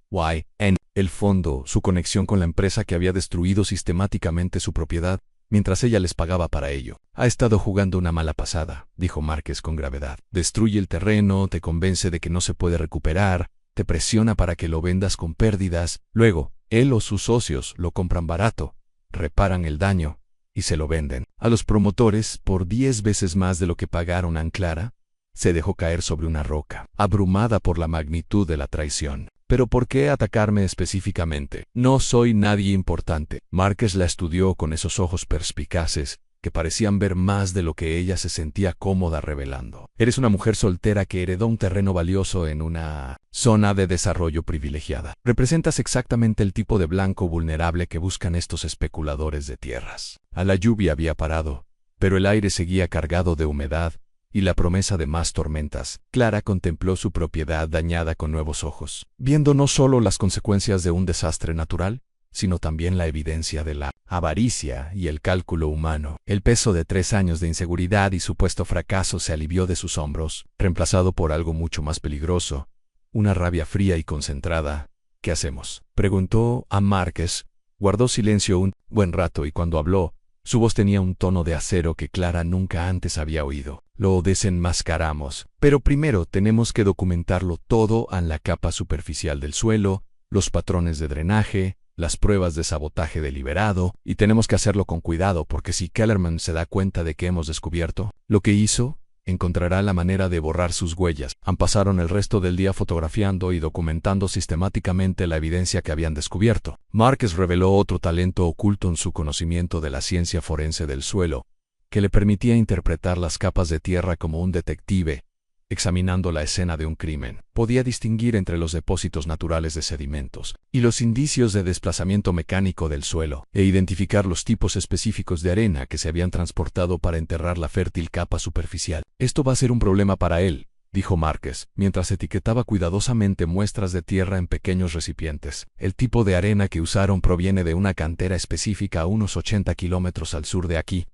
En el fondo, su conexión con la empresa que había destruido sistemáticamente su propiedad, mientras ella les pagaba para ello. «Ha estado jugando una mala pasada», dijo Marcus con gravedad. «Destruye el terreno, te convence de que no se puede recuperar, te presiona para que lo vendas con pérdidas, luego, él o sus socios lo compran barato, reparan el daño y se lo venden a los promotores por 10 veces más de lo que pagaron». Clara se dejó caer sobre una roca, abrumada por la magnitud de la traición. «¿Pero por qué atacarme específicamente? No soy nadie importante». Marcus la estudió con esos ojos perspicaces que parecían ver más de lo que ella se sentía cómoda revelando. «Eres una mujer soltera que heredó un terreno valioso en una zona de desarrollo privilegiada. Representas exactamente el tipo de blanco vulnerable que buscan estos especuladores de tierras». La lluvia había parado, pero el aire seguía cargado de humedad y la promesa de más tormentas. Clara contempló su propiedad dañada con nuevos ojos, viendo no solo las consecuencias de un desastre natural, sino también la evidencia de la avaricia y el cálculo humano. El peso de 3 años de inseguridad y supuesto fracaso se alivió de sus hombros, reemplazado por algo mucho más peligroso, una rabia fría y concentrada. «¿Qué hacemos?», preguntó a Marcus. Guardó silencio un buen rato y cuando habló, su voz tenía un tono de acero que Clara nunca antes había oído. «Lo desenmascaramos, pero primero tenemos que documentarlo todo en la capa superficial del suelo, los patrones de drenaje, las pruebas de sabotaje deliberado, y tenemos que hacerlo con cuidado porque si Kellerman se da cuenta de que hemos descubierto lo que hizo, encontrará la manera de borrar sus huellas. Pasaron el resto del día fotografiando y documentando sistemáticamente la evidencia que habían descubierto. Márquez reveló otro talento oculto en su conocimiento de la ciencia forense del suelo, que le permitía interpretar las capas de tierra como un detective, examinando la escena de un crimen. Podía distinguir entre los depósitos naturales de sedimentos y los indicios de desplazamiento mecánico del suelo, e identificar los tipos específicos de arena que se habían transportado para enterrar la fértil capa superficial. Esto va a ser un problema para él, dijo Márquez, mientras etiquetaba cuidadosamente muestras de tierra en pequeños recipientes. El tipo de arena que usaron proviene de una cantera específica a unos 80 kilómetros al sur de aquí.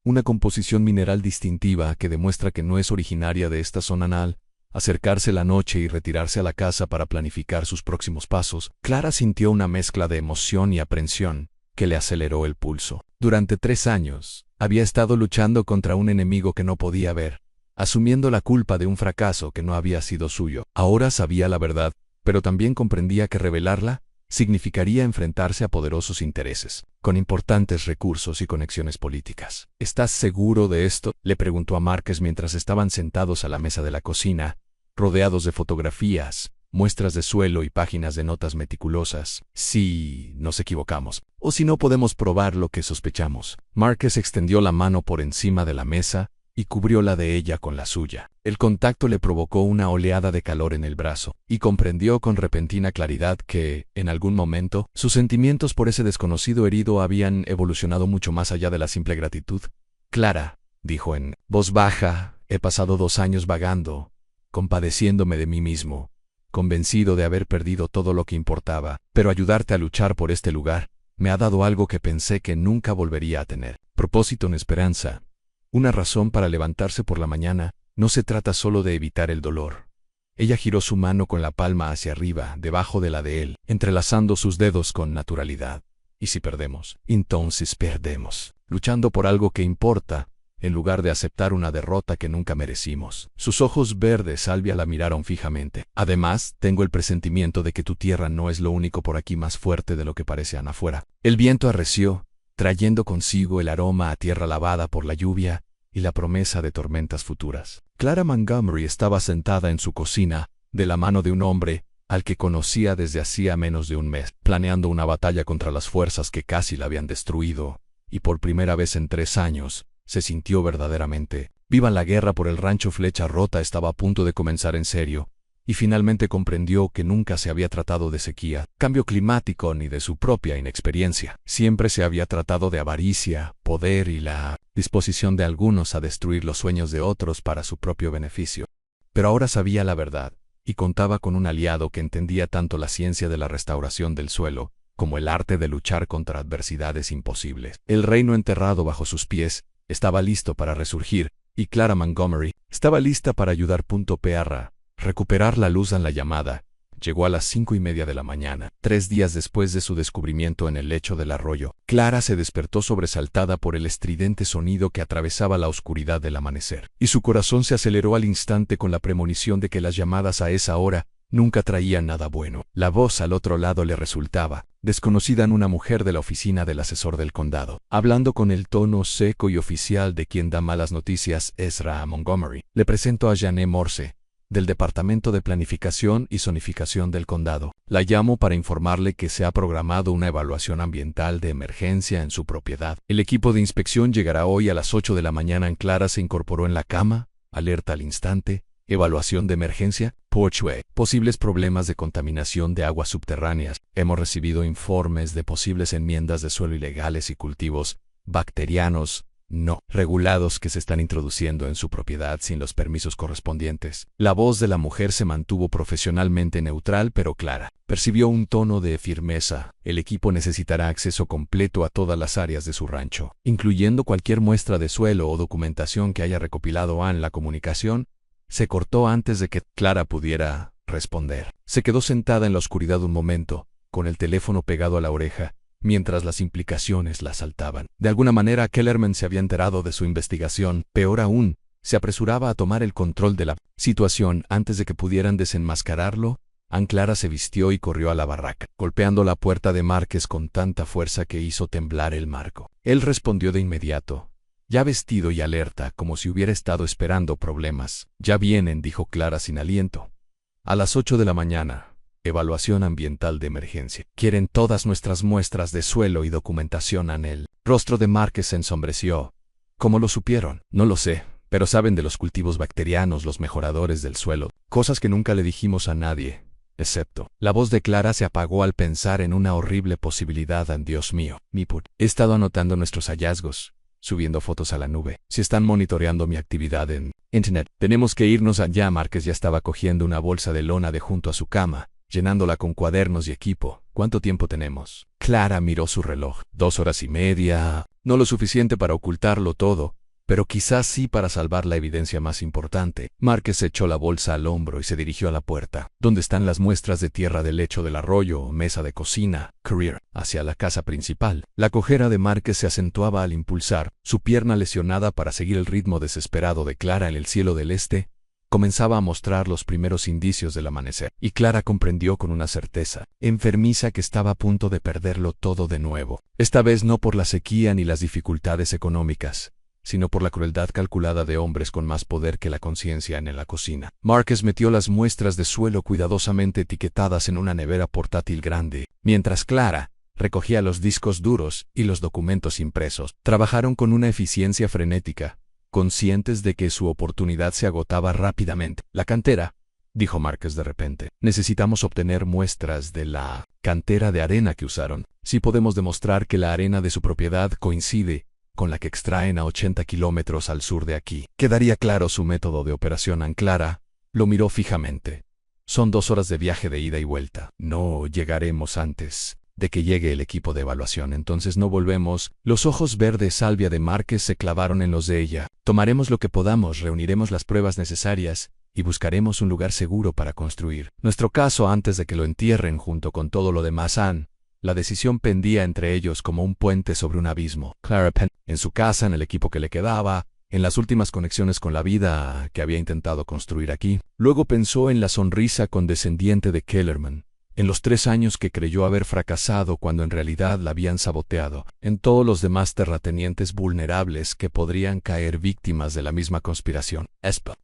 Una composición mineral distintiva que demuestra que no es originaria de esta zona. Al acercarse la noche y retirarse a la casa para planificar sus próximos pasos, Clara sintió una mezcla de emoción y aprensión que le aceleró el pulso. Durante 3 años, había estado luchando contra un enemigo que no podía ver, asumiendo la culpa de un fracaso que no había sido suyo. Ahora sabía la verdad, pero también comprendía que revelarla significaría enfrentarse a poderosos intereses, con importantes recursos y conexiones políticas. ¿Estás seguro de esto?, le preguntó a Márquez mientras estaban sentados a la mesa de la cocina, rodeados de fotografías, muestras de suelo y páginas de notas meticulosas. Sí, nos equivocamos. O si no, podemos probar lo que sospechamos. Márquez extendió la mano por encima de la mesa y cubrió la de ella con la suya. El contacto le provocó una oleada de calor en el brazo, y comprendió con repentina claridad que, en algún momento, sus sentimientos por ese desconocido herido habían evolucionado mucho más allá de la simple gratitud. Clara, dijo en voz baja, he pasado 2 años vagando, compadeciéndome de mí mismo, convencido de haber perdido todo lo que importaba, pero ayudarte a luchar por este lugar me ha dado algo que pensé que nunca volvería a tener. Propósito en esperanza. Una razón para levantarse por la mañana. No se trata solo de evitar el dolor. Ella giró su mano con la palma hacia arriba, debajo de la de él, entrelazando sus dedos con naturalidad. ¿Y si perdemos? Entonces perdemos, luchando por algo que importa, en lugar de aceptar una derrota que nunca merecimos. Sus ojos verdes albia la miraron fijamente. Además, tengo el presentimiento de que tu tierra no es lo único por aquí más fuerte de lo que parece afuera. El viento arreció, trayendo consigo el aroma a tierra lavada por la lluvia y la promesa de tormentas futuras. Clara Montgomery estaba sentada en su cocina, de la mano de un hombre al que conocía desde hacía menos de un mes, planeando una batalla contra las fuerzas que casi la habían destruido, y por primera vez en 3 años, se sintió verdaderamente viva. La guerra por el rancho Flecha Rota estaba a punto de comenzar en serio, y finalmente comprendió que nunca se había tratado de sequía, cambio climático ni de su propia inexperiencia. Siempre se había tratado de avaricia, poder y la disposición de algunos a destruir los sueños de otros para su propio beneficio. Pero ahora sabía la verdad, y contaba con un aliado que entendía tanto la ciencia de la restauración del suelo, como el arte de luchar contra adversidades imposibles. El reino enterrado bajo sus pies estaba listo para resurgir, y Clara Montgomery estaba lista para ayudar. Para recuperar la luz en la llamada. Llegó a las 5:30 de la mañana, 3 días después de su descubrimiento en el lecho del arroyo. Clara se despertó sobresaltada por el estridente sonido que atravesaba la oscuridad del amanecer, y su corazón se aceleró al instante con la premonición de que las llamadas a esa hora nunca traían nada bueno. La voz al otro lado le resultaba desconocida. En una mujer de la oficina del asesor del condado, hablando con el tono seco y oficial de quien da malas noticias. Ezra Montgomery. Le presento a Janet Morse, del Departamento de Planificación y Zonificación del condado. La llamo para informarle que se ha programado una evaluación ambiental de emergencia en su propiedad. El equipo de inspección llegará hoy a las 8 de la mañana. Clara se incorporó en la cama, alerta al instante. Evaluación de emergencia. Porchway. Posibles problemas de contaminación de aguas subterráneas. Hemos recibido informes de posibles enmiendas de suelo ilegales y cultivos bacterianos no regulados que se están introduciendo en su propiedad sin los permisos correspondientes. La voz de la mujer se mantuvo profesionalmente neutral pero clara. Percibió un tono de firmeza. El equipo necesitará acceso completo a todas las áreas de su rancho, incluyendo cualquier muestra de suelo o documentación que haya recopilado. La comunicación se cortó antes de que Clara pudiera responder. Se quedó sentada en la oscuridad un momento, con el teléfono pegado a la oreja, mientras las implicaciones la asaltaban. De alguna manera Kellerman se había enterado de su investigación. Peor aún, se apresuraba a tomar el control de la situación antes de que pudieran desenmascararlo. Clara se vistió y corrió a la barraca, golpeando la puerta de Márquez con tanta fuerza que hizo temblar el marco. Él respondió de inmediato, ya vestido y alerta, como si hubiera estado esperando problemas. Ya vienen, dijo Clara sin aliento. A las 8 de la mañana. Evaluación ambiental de emergencia. Quieren todas nuestras muestras de suelo y documentación en el rostro de Márquez se ensombreció. ¿Cómo lo supieron? No lo sé, pero saben de los cultivos bacterianos, los mejoradores del suelo, cosas que nunca le dijimos a nadie, excepto. La voz de Clara se apagó al pensar en una horrible posibilidad. Dios mío, Miput. He estado anotando nuestros hallazgos, subiendo fotos a la nube. Si están monitoreando mi actividad en Internet, tenemos que irnos allá. Márquez ya estaba cogiendo una bolsa de lona de junto a su cama, llenándola con cuadernos y equipo. ¿Cuánto tiempo tenemos? Clara miró su reloj. 2 horas y media. No lo suficiente para ocultarlo todo, pero quizás sí para salvar la evidencia más importante. Márquez echó la bolsa al hombro y se dirigió a la puerta. ¿Dónde están las muestras de tierra del lecho del arroyo, mesa de cocina, career? Hacia la casa principal. La cojera de Márquez se acentuaba al impulsar, su pierna lesionada para seguir el ritmo desesperado de Clara en el cielo del este. Comenzaba a mostrar los primeros indicios del amanecer, y Clara comprendió con una certeza enfermiza que estaba a punto de perderlo todo de nuevo. Esta vez no por la sequía ni las dificultades económicas, sino por la crueldad calculada de hombres con más poder que la conciencia en la cocina. Márquez metió las muestras de suelo cuidadosamente etiquetadas en una nevera portátil grande, mientras Clara recogía los discos duros y los documentos impresos. Trabajaron con una eficiencia frenética, conscientes de que su oportunidad se agotaba rápidamente. La cantera, dijo Márquez de repente. Necesitamos obtener muestras de la cantera de arena que usaron. Si podemos demostrar que la arena de su propiedad coincide con la que extraen a 80 kilómetros al sur de aquí, quedaría claro su método de operación. Clara lo miró fijamente. Son 2 horas de viaje de ida y vuelta. No llegaremos antes de que llegue el equipo de evaluación, entonces no volvemos. Los ojos verdes salvia de Márquez se clavaron en los de ella. Tomaremos lo que podamos, reuniremos las pruebas necesarias y buscaremos un lugar seguro para construir nuestro caso antes de que lo entierren junto con todo lo demás. La decisión pendía entre ellos como un puente sobre un abismo. Clara Penn, en su casa, en el equipo que le quedaba, en las últimas conexiones con la vida que había intentado construir aquí. Luego pensó en la sonrisa condescendiente de Kellerman, en los 3 años que creyó haber fracasado cuando en realidad la habían saboteado, en todos los demás terratenientes vulnerables que podrían caer víctimas de la misma conspiración.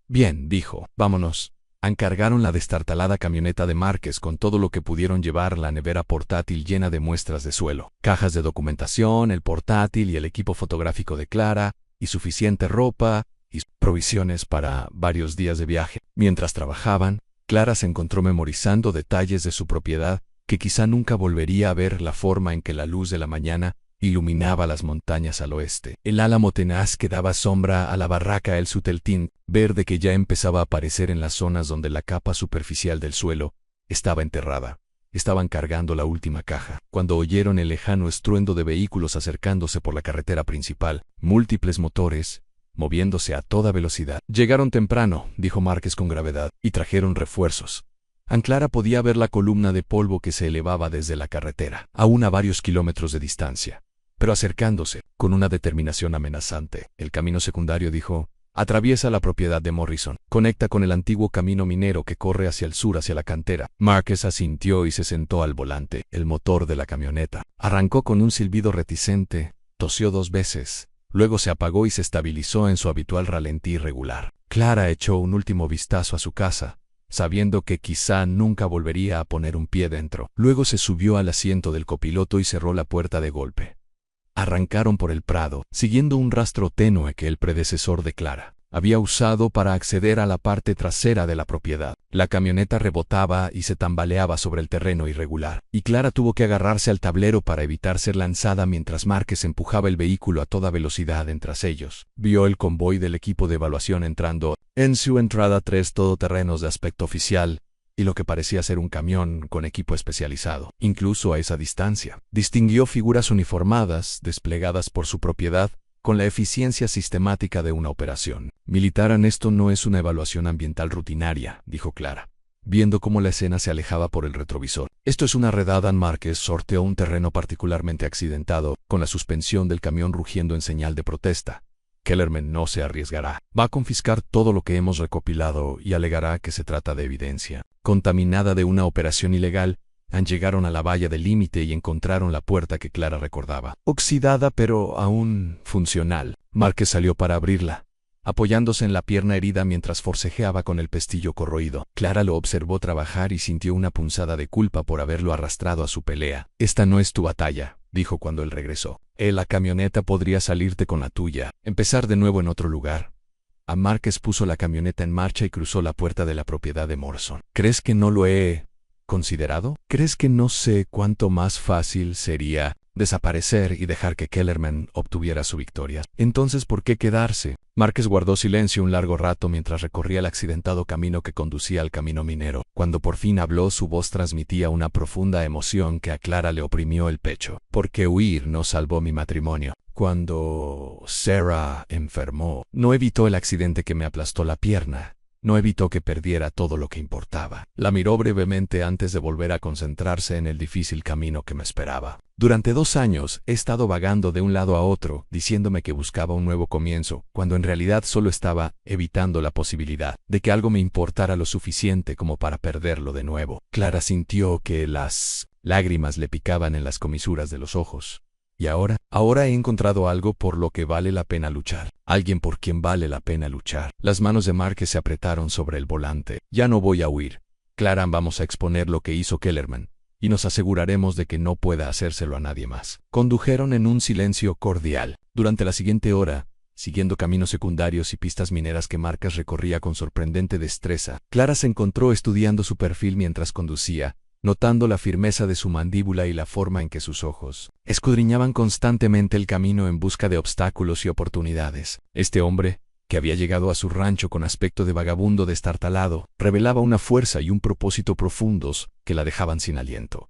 Bien, dijo, vámonos. Encargaron la destartalada camioneta de Márquez con todo lo que pudieron llevar, la nevera portátil llena de muestras de suelo, cajas de documentación, el portátil y el equipo fotográfico de Clara, y suficiente ropa y provisiones para varios días de viaje. Mientras trabajaban, Clara se encontró memorizando detalles de su propiedad que quizá nunca volvería a ver: la forma en que la luz de la mañana iluminaba las montañas al oeste, el álamo tenaz que daba sombra a la barraca, el suteltín verde que ya empezaba a aparecer en las zonas donde la capa superficial del suelo estaba enterrada. Estaban cargando la última caja cuando oyeron el lejano estruendo de vehículos acercándose por la carretera principal, múltiples motores moviéndose a toda velocidad. Llegaron temprano, dijo Márquez con gravedad, y trajeron refuerzos. Clara podía ver la columna de polvo que se elevaba desde la carretera, aún a varios kilómetros de distancia, pero acercándose, con una determinación amenazante. El camino secundario, dijo, atraviesa la propiedad de Morrison, conecta con el antiguo camino minero que corre hacia el sur, hacia la cantera. Márquez asintió y se sentó al volante. El motor de la camioneta arrancó con un silbido reticente, tosió 2 veces. Luego se apagó y se estabilizó en su habitual ralentí irregular. Clara echó un último vistazo a su casa, sabiendo que quizá nunca volvería a poner un pie dentro. Luego se subió al asiento del copiloto y cerró la puerta de golpe. Arrancaron por el prado, siguiendo un rastro tenue que el predecesor de Clara había usado para acceder a la parte trasera de la propiedad. La camioneta rebotaba y se tambaleaba sobre el terreno irregular, y Clara tuvo que agarrarse al tablero para evitar ser lanzada mientras Márquez empujaba el vehículo a toda velocidad tras ellos. Vio el convoy del equipo de evaluación entrando en su entrada 3 todoterrenos de aspecto oficial y lo que parecía ser un camión con equipo especializado. Incluso a esa distancia, distinguió figuras uniformadas desplegadas por su propiedad con la eficiencia sistemática de una operación militar. Esto no es una evaluación ambiental rutinaria, dijo Clara, viendo cómo la escena se alejaba por el retrovisor. Esto es una redada. Márquez sorteó un terreno particularmente accidentado, con la suspensión del camión rugiendo en señal de protesta. Kellerman no se arriesgará. Va a confiscar todo lo que hemos recopilado y alegará que se trata de evidencia contaminada de una operación ilegal. Llegaron a la valla del límite y encontraron la puerta que Clara recordaba, oxidada pero aún funcional. Márquez salió para abrirla, apoyándose en la pierna herida mientras forcejeaba con el pestillo corroído. Clara lo observó trabajar y sintió una punzada de culpa por haberlo arrastrado a su pelea. «Esta no es tu batalla», dijo cuando él regresó. La camioneta podría salirte con la tuya. Empezar de nuevo en otro lugar». A Márquez puso la camioneta en marcha y cruzó la puerta de la propiedad de Morrison. «¿Crees que no lo he considerado? ¿Crees que no sé cuánto más fácil sería desaparecer y dejar que Kellerman obtuviera su victoria? Entonces, ¿por qué quedarse?» Márquez guardó silencio un largo rato mientras recorría el accidentado camino que conducía al camino minero. Cuando por fin habló, su voz transmitía una profunda emoción que a Clara le oprimió el pecho. «Porque huir no salvó mi matrimonio. Cuando Sarah enfermó, no evitó el accidente que me aplastó la pierna. No evitó que perdiera todo lo que importaba». La miró brevemente antes de volver a concentrarse en el difícil camino que me esperaba. «Durante 2 años he estado vagando de un lado a otro, diciéndome que buscaba un nuevo comienzo, cuando en realidad solo estaba evitando la posibilidad de que algo me importara lo suficiente como para perderlo de nuevo». Clara sintió que las lágrimas le picaban en las comisuras de los ojos. «Y ahora he encontrado algo por lo que vale la pena luchar. Alguien por quien vale la pena luchar». Las manos de Márquez se apretaron sobre el volante. «Ya no voy a huir, Clara, vamos a exponer lo que hizo Kellerman, y nos aseguraremos de que no pueda hacérselo a nadie más». Condujeron en un silencio cordial. Durante la siguiente hora, siguiendo caminos secundarios y pistas mineras que Márquez recorría con sorprendente destreza, Clara se encontró estudiando su perfil mientras conducía, notando la firmeza de su mandíbula y la forma en que sus ojos escudriñaban constantemente el camino en busca de obstáculos y oportunidades. Este hombre, que había llegado a su rancho con aspecto de vagabundo destartalado, revelaba una fuerza y un propósito profundos que la dejaban sin aliento.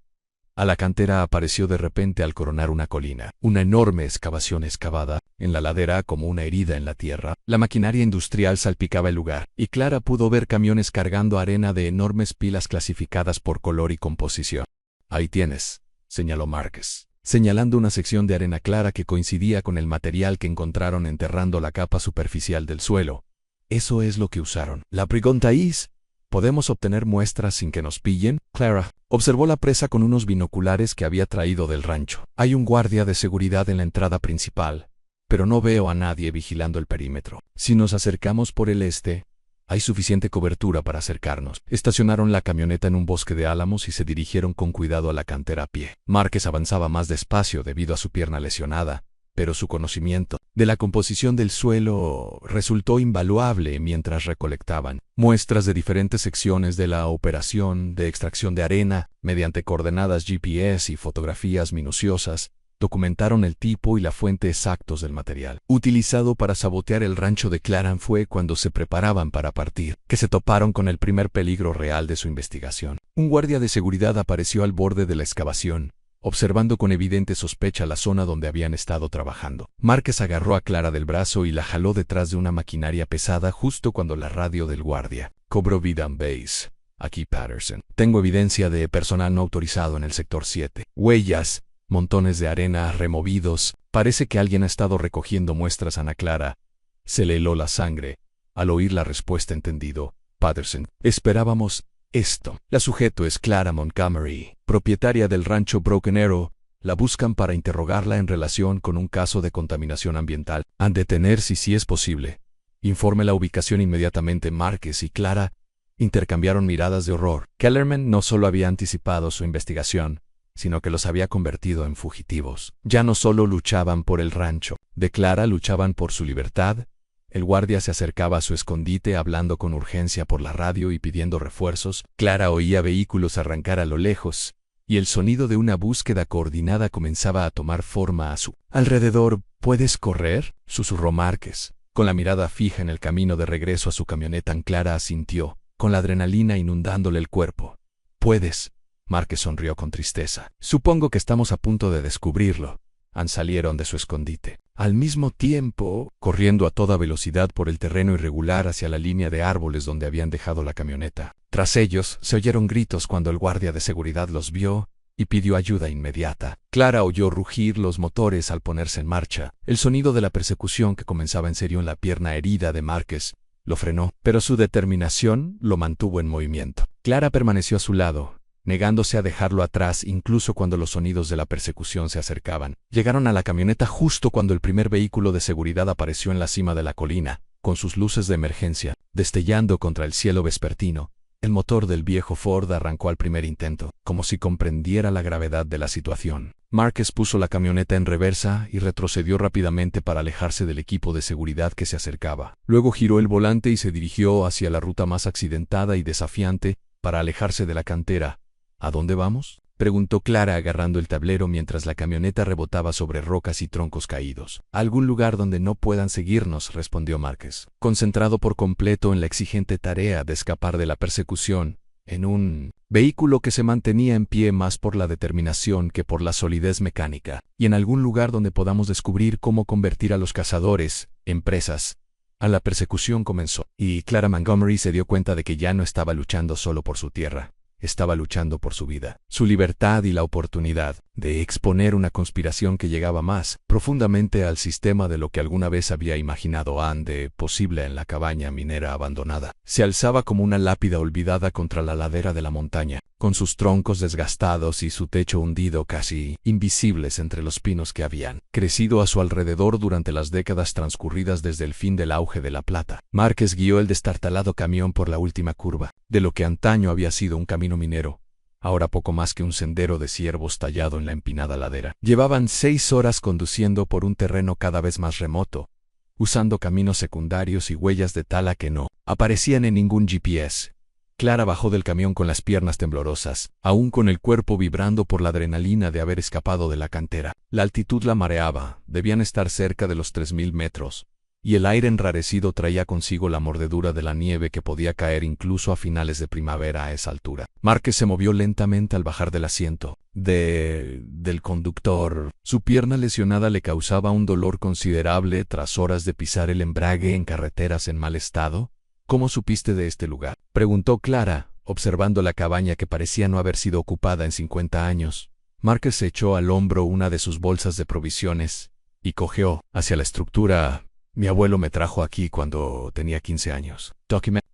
A la cantera apareció de repente al coronar una colina, una enorme excavación excavada en la ladera como una herida en la tierra. La maquinaria industrial salpicaba el lugar, y Clara pudo ver camiones cargando arena de enormes pilas clasificadas por color y composición. «Ahí tienes», señaló Márquez, señalando una sección de arena clara que coincidía con el material que encontraron enterrando la capa superficial del suelo. «Eso es lo que usaron». «La pregunta es, ¿podemos obtener muestras sin que nos pillen?» Clara observó la presa con unos binoculares que había traído del rancho. «Hay un guardia de seguridad en la entrada principal, pero no veo a nadie vigilando el perímetro. Si nos acercamos por el este, hay suficiente cobertura para acercarnos». Estacionaron la camioneta en un bosque de álamos y se dirigieron con cuidado a la cantera a pie. Márquez avanzaba más despacio debido a su pierna lesionada, pero su conocimiento de la composición del suelo resultó invaluable mientras recolectaban muestras de diferentes secciones de la operación de extracción de arena. Mediante coordenadas GPS y fotografías minuciosas, documentaron el tipo y la fuente exactos del material utilizado para sabotear el rancho de Claran. Fue cuando se preparaban para partir que se toparon con el primer peligro real de su investigación. Un guardia de seguridad apareció al borde de la excavación, observando con evidente sospecha la zona donde habían estado trabajando. Márquez agarró a Clara del brazo y la jaló detrás de una maquinaria pesada justo cuando la radio del guardia cobró vida en base. «Aquí Patterson. Tengo evidencia de personal no autorizado en el sector 7. Huellas, montones de arena removidos. Parece que alguien ha estado recogiendo muestras». Ana Clara se le heló la sangre al oír la respuesta. «Entendido, Patterson. Esperábamos esto». «La sujeto es Clara Montgomery, propietaria del rancho Broken Arrow. La buscan para interrogarla en relación con un caso de contaminación ambiental. Han de detener si es posible. Informe la ubicación inmediatamente». Márquez y Clara intercambiaron miradas de horror. Kellerman no solo había anticipado su investigación, sino que los había convertido en fugitivos. Ya no solo luchaban por el rancho de Clara, luchaban por su libertad. El guardia se acercaba a su escondite hablando con urgencia por la radio y pidiendo refuerzos. Clara oía vehículos arrancar a lo lejos, y el sonido de una búsqueda coordinada comenzaba a tomar forma a su alrededor. «¿Puedes correr?», susurró Márquez, con la mirada fija en el camino de regreso a su camioneta. Clara asintió, con la adrenalina inundándole el cuerpo. «¿Puedes?». Márquez sonrió con tristeza. «Supongo que estamos a punto de descubrirlo». Salieron de su escondite, al mismo tiempo, corriendo a toda velocidad por el terreno irregular hacia la línea de árboles donde habían dejado la camioneta. Tras ellos, se oyeron gritos cuando el guardia de seguridad los vio y pidió ayuda inmediata. Clara oyó rugir los motores al ponerse en marcha. El sonido de la persecución que comenzaba en serio en la pierna herida de Márquez lo frenó, pero su determinación lo mantuvo en movimiento. Clara permaneció a su lado, negándose a dejarlo atrás incluso cuando los sonidos de la persecución se acercaban. Llegaron a la camioneta justo cuando el primer vehículo de seguridad apareció en la cima de la colina, con sus luces de emergencia, destellando contra el cielo vespertino. El motor del viejo Ford arrancó al primer intento, como si comprendiera la gravedad de la situación. Márquez puso la camioneta en reversa y retrocedió rápidamente para alejarse del equipo de seguridad que se acercaba. Luego giró el volante y se dirigió hacia la ruta más accidentada y desafiante para alejarse de la cantera. ¿A dónde vamos?, preguntó Clara agarrando el tablero mientras la camioneta rebotaba sobre rocas y troncos caídos. A algún lugar donde no puedan seguirnos, respondió Márquez, concentrado por completo en la exigente tarea de escapar de la persecución, en un vehículo que se mantenía en pie más por la determinación que por la solidez mecánica, y en algún lugar donde podamos descubrir cómo convertir a los cazadores en presas. A la persecución comenzó, y Clara Montgomery se dio cuenta de que ya no estaba luchando solo por su tierra. Estaba luchando por su vida, su libertad y la oportunidad de exponer una conspiración que llegaba más profundamente al sistema de lo que alguna vez había imaginado Anne de posible en la cabaña minera abandonada. Se alzaba como una lápida olvidada contra la ladera de la montaña, con sus troncos desgastados y su techo hundido casi invisibles entre los pinos que habían crecido a su alrededor durante las décadas transcurridas desde el fin del auge de la plata. Márquez guió el destartalado camión por la última curva, de lo que antaño había sido un camino minero, ahora poco más que un sendero de ciervos tallado en la empinada ladera. Llevaban 6 horas conduciendo por un terreno cada vez más remoto, usando caminos secundarios y huellas de tala que no aparecían en ningún GPS. Clara bajó del camión con las piernas temblorosas, aún con el cuerpo vibrando por la adrenalina de haber escapado de la cantera. La altitud la mareaba, debían estar cerca de los 3000 metros. Y el aire enrarecido traía consigo la mordedura de la nieve que podía caer incluso a finales de primavera a esa altura. Márquez se movió lentamente al bajar del asiento del conductor. Su pierna lesionada le causaba un dolor considerable tras horas de pisar el embrague en carreteras en mal estado. ¿Cómo supiste de este lugar?, preguntó Clara, observando la cabaña que parecía no haber sido ocupada en 50 años. Márquez se echó al hombro una de sus bolsas de provisiones y cojeó hacia la estructura. Mi abuelo me trajo aquí cuando tenía 15 años.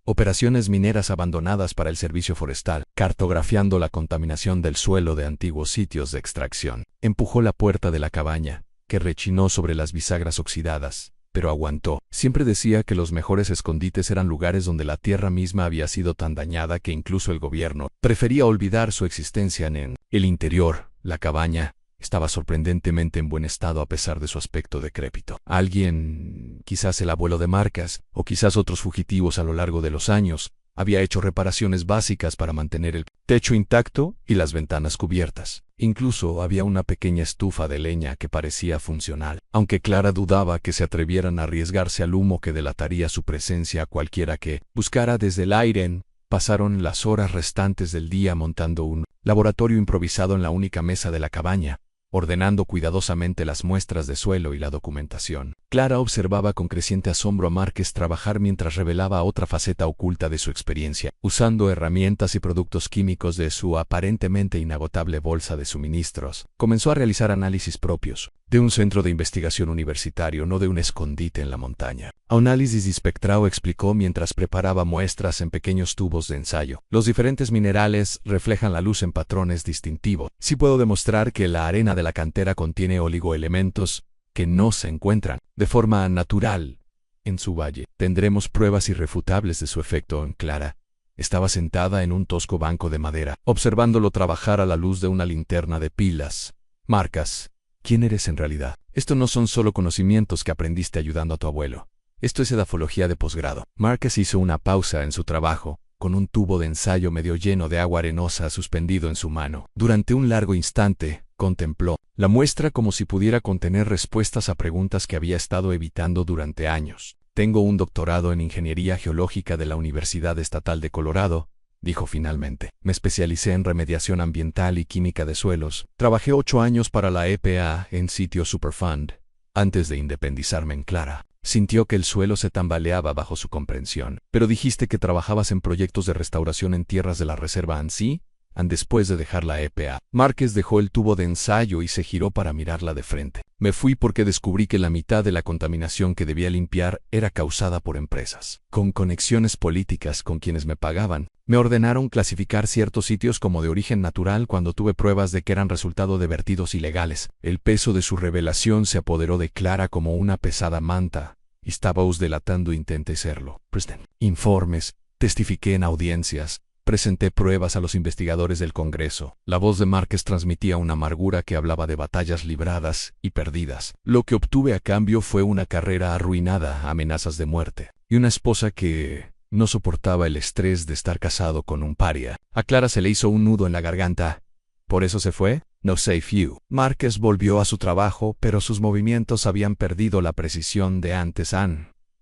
Operaciones mineras abandonadas para el servicio forestal, cartografiando la contaminación del suelo de antiguos sitios de extracción. Empujó la puerta de la cabaña, que rechinó sobre las bisagras oxidadas, pero aguantó. Siempre decía que los mejores escondites eran lugares donde la tierra misma había sido tan dañada que incluso el gobierno prefería olvidar su existencia. En el interior, la cabaña estaba sorprendentemente en buen estado a pesar de su aspecto decrépito. Alguien, quizás el abuelo de Márquez, o quizás otros fugitivos a lo largo de los años, había hecho reparaciones básicas para mantener el techo intacto y las ventanas cubiertas. Incluso había una pequeña estufa de leña que parecía funcional, aunque Clara dudaba que se atrevieran a arriesgarse al humo que delataría su presencia a cualquiera que buscara desde el aire. Pasaron las horas restantes del día montando un laboratorio improvisado en la única mesa de la cabaña, ordenando cuidadosamente las muestras de suelo y la documentación. Clara observaba con creciente asombro a Márquez trabajar mientras revelaba otra faceta oculta de su experiencia, usando herramientas y productos químicos de su aparentemente inagotable bolsa de suministros. Comenzó a realizar análisis propios, de un centro de investigación universitario, no de un escondite en la montaña. Análisis espectrado, explicó mientras preparaba muestras en pequeños tubos de ensayo. Los diferentes minerales reflejan la luz en patrones distintivos. Sí puedo demostrar que la arena de la cantera contiene oligoelementos que no se encuentran de forma natural en su valle. Tendremos pruebas irrefutables de su efecto en Clara. Estaba sentada en un tosco banco de madera, observándolo trabajar a la luz de una linterna de pilas. Márquez, ¿quién eres en realidad? Esto no son solo conocimientos que aprendiste ayudando a tu abuelo. Esto es edafología de posgrado. Márquez hizo una pausa en su trabajo, con un tubo de ensayo medio lleno de agua arenosa suspendido en su mano. Durante un largo instante, contempló la muestra como si pudiera contener respuestas a preguntas que había estado evitando durante años. Tengo un doctorado en Ingeniería Geológica de la Universidad Estatal de Colorado, dijo finalmente. Me especialicé en remediación ambiental y química de suelos. Trabajé 8 años para la EPA en sitio Superfund, antes de independizarme en Clara. Sintió que el suelo se tambaleaba bajo su comprensión. Pero dijiste que trabajabas en proyectos de restauración en tierras de la reserva ANSI. Después de dejar la EPA, Márquez dejó el tubo de ensayo y se giró para mirarla de frente. Me fui porque descubrí que la mitad de la contaminación que debía limpiar era causada por empresas con conexiones políticas con quienes me pagaban. Me ordenaron clasificar ciertos sitios como de origen natural cuando tuve pruebas de que eran resultado de vertidos ilegales. El peso de su revelación se apoderó de Clara como una pesada manta. Y estábamos delatando intenté serlo. Presenté informes, testifiqué en audiencias, presenté pruebas a los investigadores del Congreso. La voz de Márquez transmitía una amargura que hablaba de batallas libradas y perdidas. Lo que obtuve a cambio fue una carrera arruinada, amenazas de muerte, y una esposa que no soportaba el estrés de estar casado con un paria. A Clara se le hizo un nudo en la garganta. ¿Por eso se fue? No say few. Márquez volvió a su trabajo, pero sus movimientos habían perdido la precisión de antes.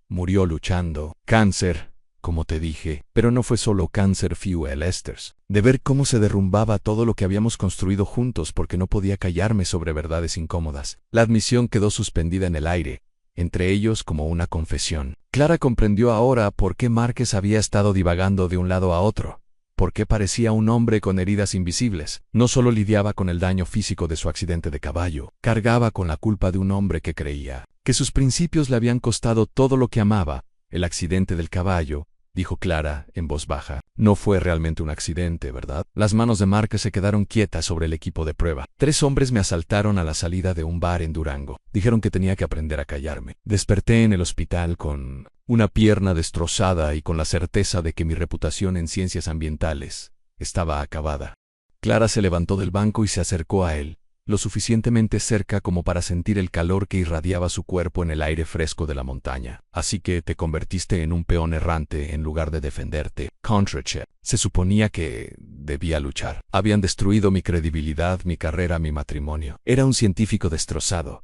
Murió luchando. Cáncer, como te dije, pero no fue solo cáncer fuel esters. De ver cómo se derrumbaba todo lo que habíamos construido juntos porque no podía callarme sobre verdades incómodas. La admisión quedó suspendida en el aire, entre ellos como una confesión. Clara comprendió ahora por qué Márquez había estado divagando de un lado a otro. ¿Por qué parecía un hombre con heridas invisibles? No solo lidiaba con el daño físico de su accidente de caballo, cargaba con la culpa de un hombre que creía que sus principios le habían costado todo lo que amaba. El accidente del caballo, dijo Clara en voz baja, no fue realmente un accidente, ¿verdad? Las manos de Márquez se quedaron quietas sobre el equipo de prueba. 3 hombres me asaltaron a la salida de un bar en Durango. Dijeron que tenía que aprender a callarme. Desperté en el hospital con una pierna destrozada y con la certeza de que mi reputación en ciencias ambientales estaba acabada. Clara se levantó del banco y se acercó a él, lo suficientemente cerca como para sentir el calor que irradiaba su cuerpo en el aire fresco de la montaña. Así que te convertiste en un peón errante en lugar de defenderte. Contrache. Se suponía que debía luchar. Habían destruido mi credibilidad, mi carrera, mi matrimonio. Era un científico destrozado,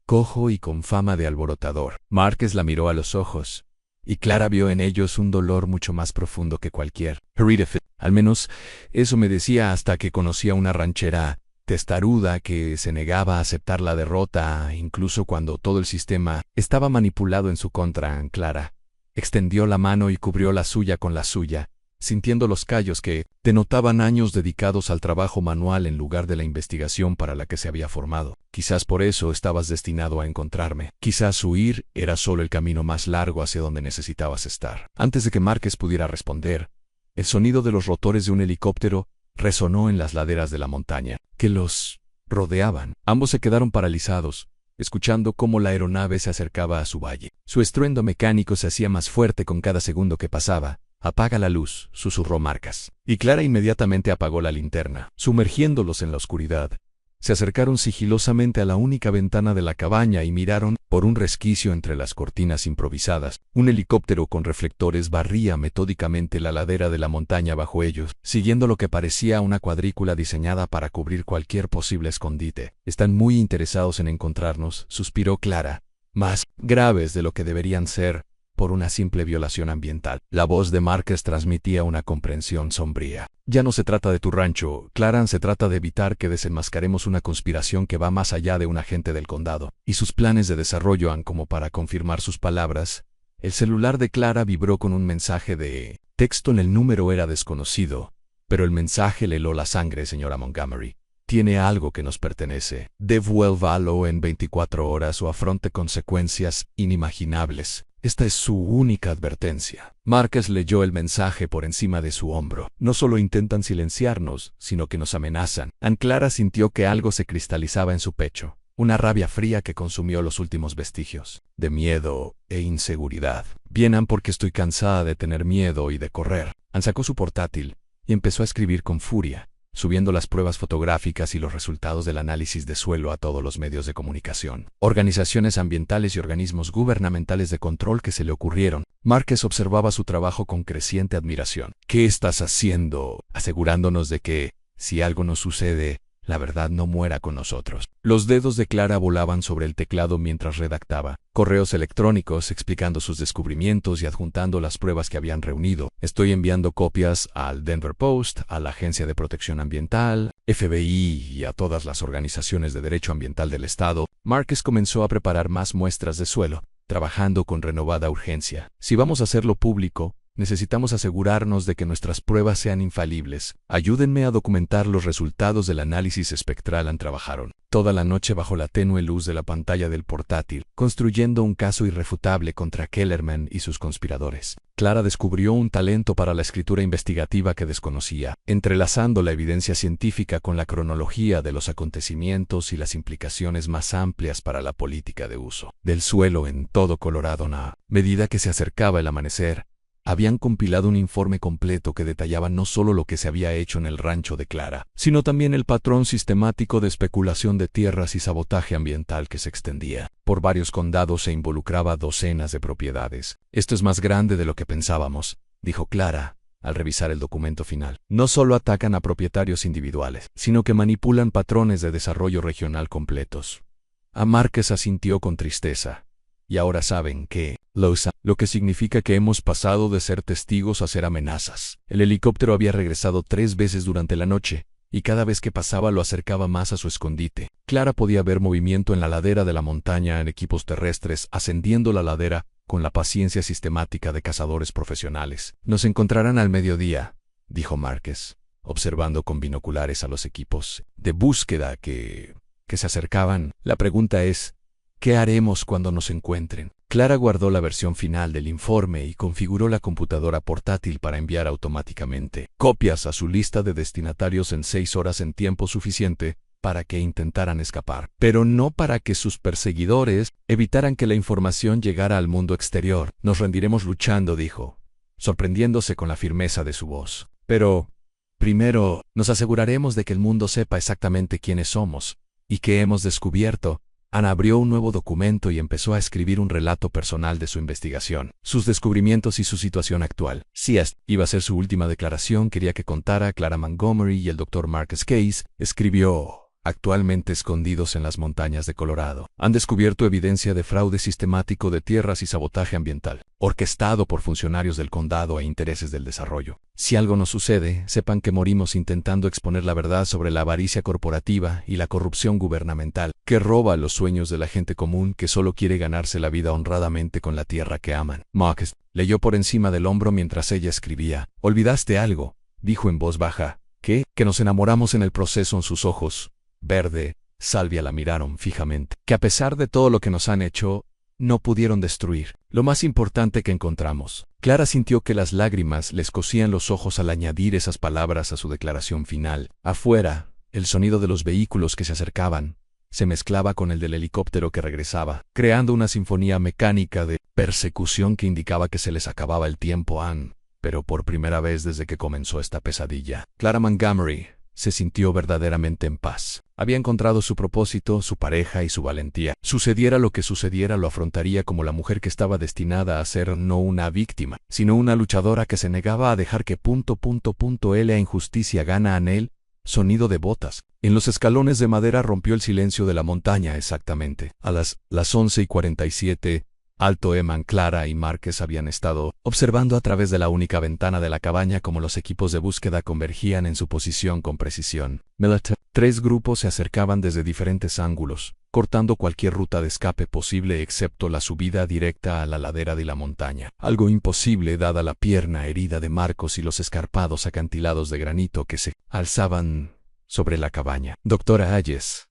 cojo y con fama de alborotador. Márquez la miró a los ojos, y Clara vio en ellos un dolor mucho más profundo que cualquier herida. Al menos eso me decía hasta que conocí a una ranchera testaruda que se negaba a aceptar la derrota, incluso cuando todo el sistema estaba manipulado en su contra. Clara extendió la mano y cubrió la suya con la suya, sintiendo los callos que denotaban años dedicados al trabajo manual en lugar de la investigación para la que se había formado. Quizás por eso estabas destinado a encontrarme. Quizás huir era solo el camino más largo hacia donde necesitabas estar. Antes de que Márquez pudiera responder, el sonido de los rotores de un helicóptero resonó en las laderas de la montaña que los rodeaban. Ambos se quedaron paralizados, escuchando cómo la aeronave se acercaba a su valle. Su estruendo mecánico se hacía más fuerte con cada segundo que pasaba. Apaga la luz, susurró Márquez. Y Clara inmediatamente apagó la linterna. Sumergiéndolos en la oscuridad, se acercaron sigilosamente a la única ventana de la cabaña y miraron por un resquicio entre las cortinas improvisadas. Un helicóptero con reflectores barría metódicamente la ladera de la montaña bajo ellos, siguiendo lo que parecía una cuadrícula diseñada para cubrir cualquier posible escondite. Están muy interesados en encontrarnos, suspiró Clara. Más graves de lo que deberían ser por una simple violación ambiental. La voz de Márquez transmitía una comprensión sombría. Ya no se trata de tu rancho, Clara, se trata de evitar que desenmascaremos una conspiración que va más allá de un agente del condado. Y sus planes de desarrollo han como para confirmar sus palabras. El celular de Clara vibró con un mensaje de texto. En el número era desconocido, pero el mensaje le heló la sangre, señora Montgomery. Tiene algo que nos pertenece. Devuélvalo en 24 horas o afronte consecuencias inimaginables. Esta es su única advertencia. Márquez leyó el mensaje por encima de su hombro. No solo intentan silenciarnos, sino que nos amenazan. Clara sintió que algo se cristalizaba en su pecho. Una rabia fría que consumió los últimos vestigios de miedo e inseguridad. Vienen porque estoy cansada de tener miedo y de correr. Sacó su portátil y empezó a escribir con furia, subiendo las pruebas fotográficas y los resultados del análisis de suelo a todos los medios de comunicación, organizaciones ambientales y organismos gubernamentales de control que se le ocurrieron. Márquez observaba su trabajo con creciente admiración. ¿Qué estás haciendo? Asegurándonos de que, si algo nos sucede, la verdad no muera con nosotros. Los dedos de Clara volaban sobre el teclado mientras redactaba correos electrónicos explicando sus descubrimientos y adjuntando las pruebas que habían reunido. Estoy enviando copias al Denver Post, a la Agencia de Protección Ambiental, FBI y a todas las organizaciones de derecho ambiental del estado. Márquez comenzó a preparar más muestras de suelo, trabajando con renovada urgencia. Si vamos a hacerlo público, Necesitamos asegurarnos de que nuestras pruebas sean infalibles. Ayúdenme a documentar los resultados del análisis espectral. Trabajaron toda la noche bajo la tenue luz de la pantalla del portátil, construyendo un caso irrefutable contra Kellerman y sus conspiradores. Clara descubrió un talento para la escritura investigativa que desconocía, entrelazando la evidencia científica con la cronología de los acontecimientos y las implicaciones más amplias para la política de uso del suelo en todo Colorado. A medida que se acercaba el amanecer, habían compilado un informe completo que detallaba no solo lo que se había hecho en el rancho de Clara, sino también el patrón sistemático de especulación de tierras y sabotaje ambiental que se extendía por varios condados e involucraba docenas de propiedades. Esto es más grande de lo que pensábamos, dijo Clara, al revisar el documento final. No solo atacan a propietarios individuales, sino que manipulan patrones de desarrollo regional completos. A Márquez asintió con tristeza. Y ahora saben que lo que significa que hemos pasado de ser testigos a ser amenazas. El helicóptero había regresado 3 veces durante la noche, y cada vez que pasaba lo acercaba más a su escondite. Clara podía ver movimiento en la ladera de la montaña en equipos terrestres ascendiendo la ladera con la paciencia sistemática de cazadores profesionales. Nos encontrarán al mediodía, dijo Márquez, observando con binoculares a los equipos de búsqueda que se acercaban. La pregunta es, ¿qué haremos cuando nos encuentren? Clara guardó la versión final del informe y configuró la computadora portátil para enviar automáticamente copias a su lista de destinatarios en 6 horas en tiempo suficiente para que intentaran escapar, pero no para que sus perseguidores evitaran que la información llegara al mundo exterior. Nos rendiremos luchando, dijo, sorprendiéndose con la firmeza de su voz. Pero, primero, nos aseguraremos de que el mundo sepa exactamente quiénes somos y qué hemos descubierto. Ana abrió un nuevo documento y empezó a escribir un relato personal de su investigación, sus descubrimientos y su situación actual. Si esta iba a ser su última declaración, quería que contara a Clara Montgomery y el Dr. Marcus Case. Escribió: actualmente escondidos en las montañas de Colorado, han descubierto evidencia de fraude sistemático de tierras y sabotaje ambiental, orquestado por funcionarios del condado e intereses del desarrollo. Si algo nos sucede, sepan que morimos intentando exponer la verdad sobre la avaricia corporativa y la corrupción gubernamental, que roba los sueños de la gente común que solo quiere ganarse la vida honradamente con la tierra que aman. Marcus leyó por encima del hombro mientras ella escribía. Olvidaste algo, dijo en voz baja. ¿Qué? Que nos enamoramos en el proceso. En sus ojos verde, Salvia la miraron fijamente. Que a pesar de todo lo que nos han hecho, no pudieron destruir lo más importante que encontramos. Clara sintió que las lágrimas le escocían los ojos al añadir esas palabras a su declaración final. Afuera, el sonido de los vehículos que se acercaban se mezclaba con el del helicóptero que regresaba, creando una sinfonía mecánica de persecución que indicaba que se les acababa el tiempo pero por primera vez desde que comenzó esta pesadilla, Clara Montgomery se sintió verdaderamente en paz. Había encontrado su propósito, su pareja y su valentía. Sucediera lo que sucediera, lo afrontaría como la mujer que estaba destinada a ser no una víctima, sino una luchadora que se negaba a dejar que la injusticia gana en él. Sonido de botas en los escalones de madera rompió el silencio de la montaña. Exactamente a las 11:47, Alto Eman, Clara y Márquez habían estado observando a través de la única ventana de la cabaña cómo los equipos de búsqueda convergían en su posición con precisión. 3 grupos se acercaban desde diferentes ángulos, cortando cualquier ruta de escape posible excepto la subida directa a la ladera de la montaña. Algo imposible dada la pierna herida de Marcos y los escarpados acantilados de granito que se alzaban sobre la cabaña. «Doctora Hayes»,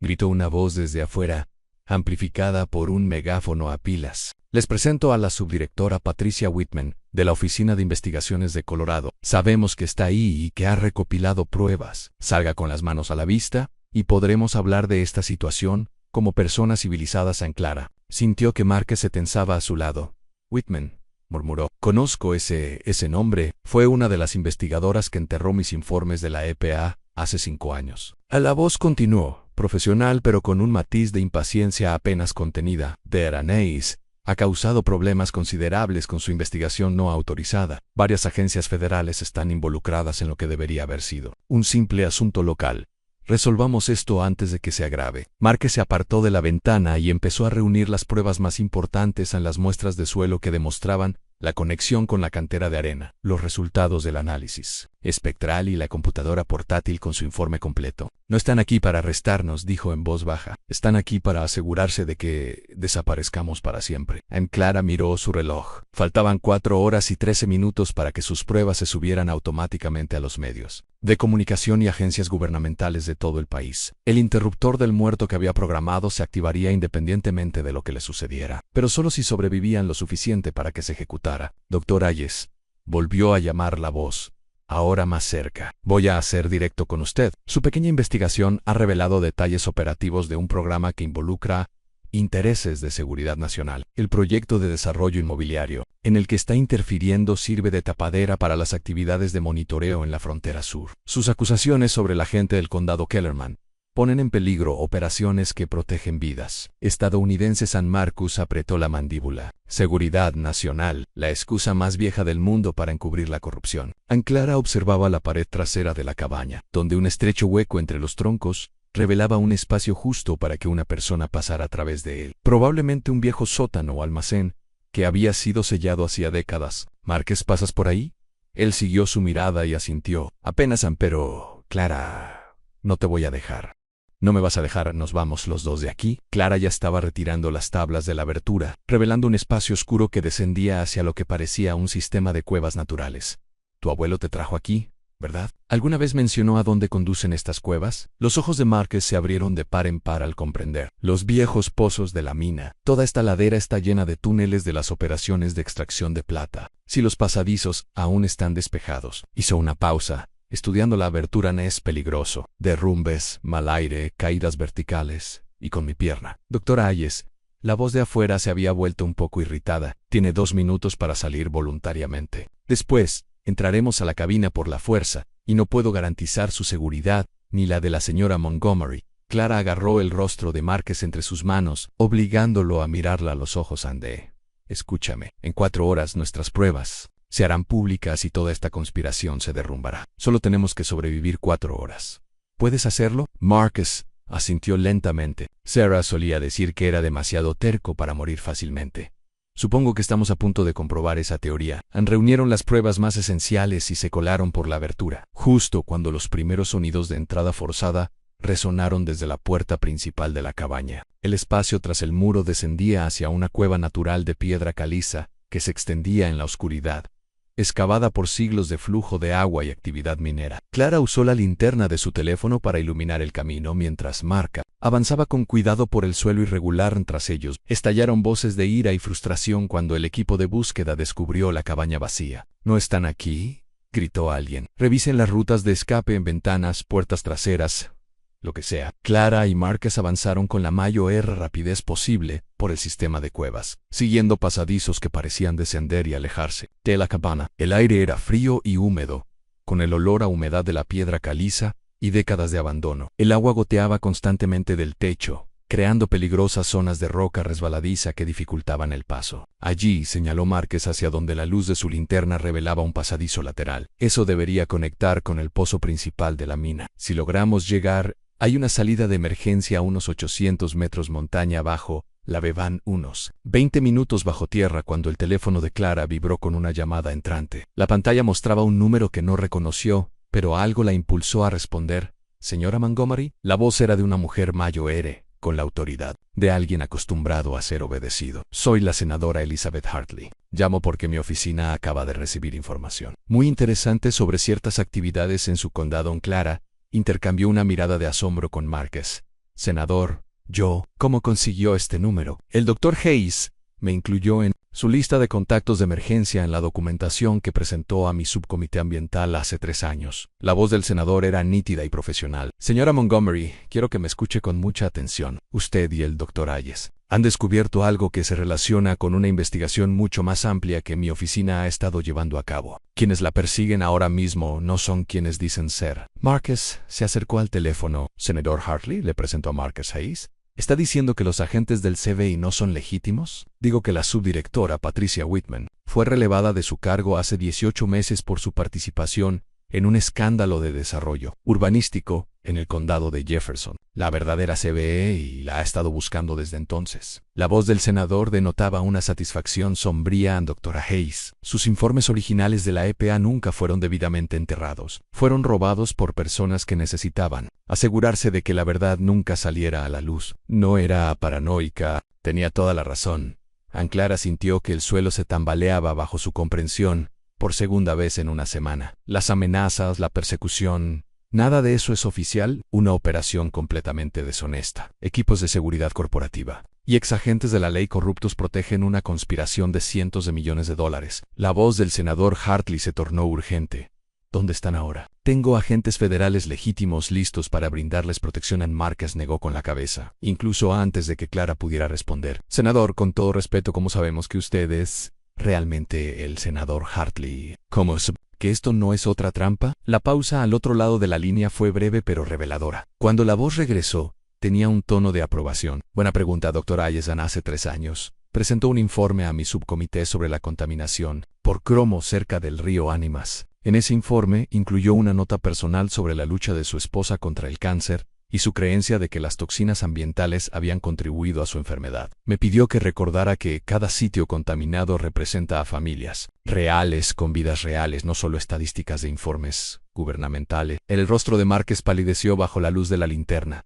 gritó una voz desde afuera, amplificada por un megáfono a pilas. «Les presento a la subdirectora Patricia Whitman, de la Oficina de Investigaciones de Colorado. Sabemos que está ahí y que ha recopilado pruebas. Salga con las manos a la vista y podremos hablar de esta situación como personas civilizadas». En Clara sintió que Márquez se tensaba a su lado. «Whitman», murmuró. «Conozco ese nombre. Fue una de las investigadoras que enterró mis informes de la EPA hace 5 años». La voz continuó, profesional pero con un matiz de impaciencia apenas contenida. «De Aranais ha causado problemas considerables con su investigación no autorizada. Varias agencias federales están involucradas en lo que debería haber sido un simple asunto local. Resolvamos esto antes de que se agrave». Márquez se apartó de la ventana y empezó a reunir las pruebas más importantes en las muestras de suelo que demostraban la conexión con la cantera de arena, los resultados del análisis espectral y la computadora portátil con su informe completo. No están aquí para arrestarnos, dijo en voz baja. Están aquí para asegurarse de que desaparezcamos para siempre. Clara miró su reloj. Faltaban 4 horas y 13 minutos para que sus pruebas se subieran automáticamente a los medios de comunicación y agencias gubernamentales de todo el país. El interruptor del muerto que había programado se activaría independientemente de lo que le sucediera, pero solo si sobrevivían lo suficiente para que se ejecutara. Doctor Hayes, volvió a llamar la voz. Ahora más cerca. Voy a ser directo con usted. Su pequeña investigación ha revelado detalles operativos de un programa que involucra intereses de seguridad nacional. El proyecto de desarrollo inmobiliario, en el que está interfiriendo, sirve de tapadera para las actividades de monitoreo en la frontera sur. Sus acusaciones sobre el agente del condado Kellerman ponen en peligro operaciones que protegen vidas. Estadounidense San Marcus apretó la mandíbula. Seguridad nacional, la excusa más vieja del mundo para encubrir la corrupción. Clara observaba la pared trasera de la cabaña, donde un estrecho hueco entre los troncos revelaba un espacio justo para que una persona pasara a través de él. Probablemente un viejo sótano o almacén que había sido sellado hacía décadas. «Márquez, ¿pasas por ahí?» Él siguió su mirada y asintió. «Apenas, pero Clara, no te voy a dejar». «¿No me vas a dejar? ¿Nos vamos los dos de aquí?» Clara ya estaba retirando las tablas de la abertura, revelando un espacio oscuro que descendía hacia lo que parecía un sistema de cuevas naturales. «Tu abuelo te trajo aquí, ¿verdad? ¿Alguna vez mencionó a dónde conducen estas cuevas?» Los ojos de Márquez se abrieron de par en par al comprender. Los viejos pozos de la mina. Toda esta ladera está llena de túneles de las operaciones de extracción de plata. Si los pasadizos aún están despejados. Hizo una pausa. Estudiando la abertura. «No es peligroso. Derrumbes, mal aire, caídas verticales. Y con mi pierna». «Doctor Hayes». La voz de afuera se había vuelto un poco irritada. «Tiene 2 minutos para salir voluntariamente. Después entraremos a la cabina por la fuerza, y no puedo garantizar su seguridad, ni la de la señora Montgomery». Clara agarró el rostro de Márquez entre sus manos, obligándolo a mirarla a los ojos. «Escúchame, en 4 horas nuestras pruebas se harán públicas y toda esta conspiración se derrumbará. Solo tenemos que sobrevivir 4 horas. ¿Puedes hacerlo?» Márquez asintió lentamente. Sarah solía decir que era demasiado terco para morir fácilmente. Supongo que estamos a punto de comprobar esa teoría. Reunieron las pruebas más esenciales y se colaron por la abertura, justo cuando los primeros sonidos de entrada forzada resonaron desde la puerta principal de la cabaña. El espacio tras el muro descendía hacia una cueva natural de piedra caliza que se extendía en la oscuridad, excavada por siglos de flujo de agua y actividad minera. Clara usó la linterna de su teléfono para iluminar el camino mientras Marca avanzaba con cuidado por el suelo irregular tras ellos. Estallaron voces de ira y frustración cuando el equipo de búsqueda descubrió la cabaña vacía. «¿No están aquí?», gritó alguien. «Revisen las rutas de escape en ventanas, puertas traseras, lo que sea». Clara y Márquez avanzaron con la mayor rapidez posible por el sistema de cuevas, siguiendo pasadizos que parecían descender y alejarse de la cabana. El aire era frío y húmedo, con el olor a humedad de la piedra caliza y décadas de abandono. El agua goteaba constantemente del techo, creando peligrosas zonas de roca resbaladiza que dificultaban el paso. «Allí», señaló Márquez hacia donde la luz de su linterna revelaba un pasadizo lateral. «Eso debería conectar con el pozo principal de la mina. Si logramos llegar, hay una salida de emergencia a unos 800 metros montaña abajo. La beban unos 20 minutos bajo tierra cuando el teléfono de Clara vibró con una llamada entrante. La pantalla mostraba un número que no reconoció, pero algo la impulsó a responder. «¿Señora Montgomery?» La voz era de una mujer mayor, con la autoridad de alguien acostumbrado a ser obedecido. «Soy la senadora Elizabeth Hartley. Llamo porque mi oficina acaba de recibir información muy interesante sobre ciertas actividades en su condado». Clara intercambió una mirada de asombro con Márquez. «Senador, ¿cómo consiguió este número?» «El doctor Hayes me incluyó en su lista de contactos de emergencia en la documentación que presentó a mi subcomité ambiental hace 3 años». La voz del senador era nítida y profesional. «Señora Montgomery, quiero que me escuche con mucha atención. Usted y el doctor Hayes han descubierto algo que se relaciona con una investigación mucho más amplia que mi oficina ha estado llevando a cabo. Quienes la persiguen ahora mismo no son quienes dicen ser». Márquez se acercó al teléfono. «Senador Hartley», le presentó a Márquez Hayes. ¿Está diciendo que los agentes del FBI no son legítimos? Digo que la subdirectora Patricia Whitman fue relevada de su cargo hace 18 meses por su participación en un escándalo de desarrollo urbanístico en el condado de Jefferson. La verdadera CBE y la ha estado buscando desde entonces. La voz del senador denotaba una satisfacción sombría en Dra. Hayes. Sus informes originales de la EPA nunca fueron debidamente enterrados. Fueron robados por personas que necesitaban asegurarse de que la verdad nunca saliera a la luz. No era paranoica, tenía toda la razón. Ann Clara sintió que el suelo se tambaleaba bajo su comprensión por segunda vez en una semana. Las amenazas, la persecución, nada de eso es oficial, una operación completamente deshonesta. Equipos de seguridad corporativa y exagentes de la ley corruptos protegen una conspiración de cientos de millones de dólares. La voz del senador Hartley se tornó urgente. ¿Dónde están ahora? Tengo agentes federales legítimos listos para brindarles protección. Ann Marcus negó con la cabeza, incluso antes de que Clara pudiera responder. Senador, con todo respeto, ¿cómo sabemos que usted es realmente el senador Hartley? ¿Cómo es que esto no es otra trampa? La pausa al otro lado de la línea fue breve pero reveladora. Cuando la voz regresó, tenía un tono de aprobación. Buena pregunta, Dr. Ayesan. Hace 3 años presentó un informe a mi subcomité sobre la contaminación por cromo cerca del río Animas. En ese informe incluyó una nota personal sobre la lucha de su esposa contra el cáncer y su creencia de que las toxinas ambientales habían contribuido a su enfermedad. Me pidió que recordara que cada sitio contaminado representa a familias reales con vidas reales, no solo estadísticas de informes gubernamentales. El rostro de Márquez palideció bajo la luz de la linterna.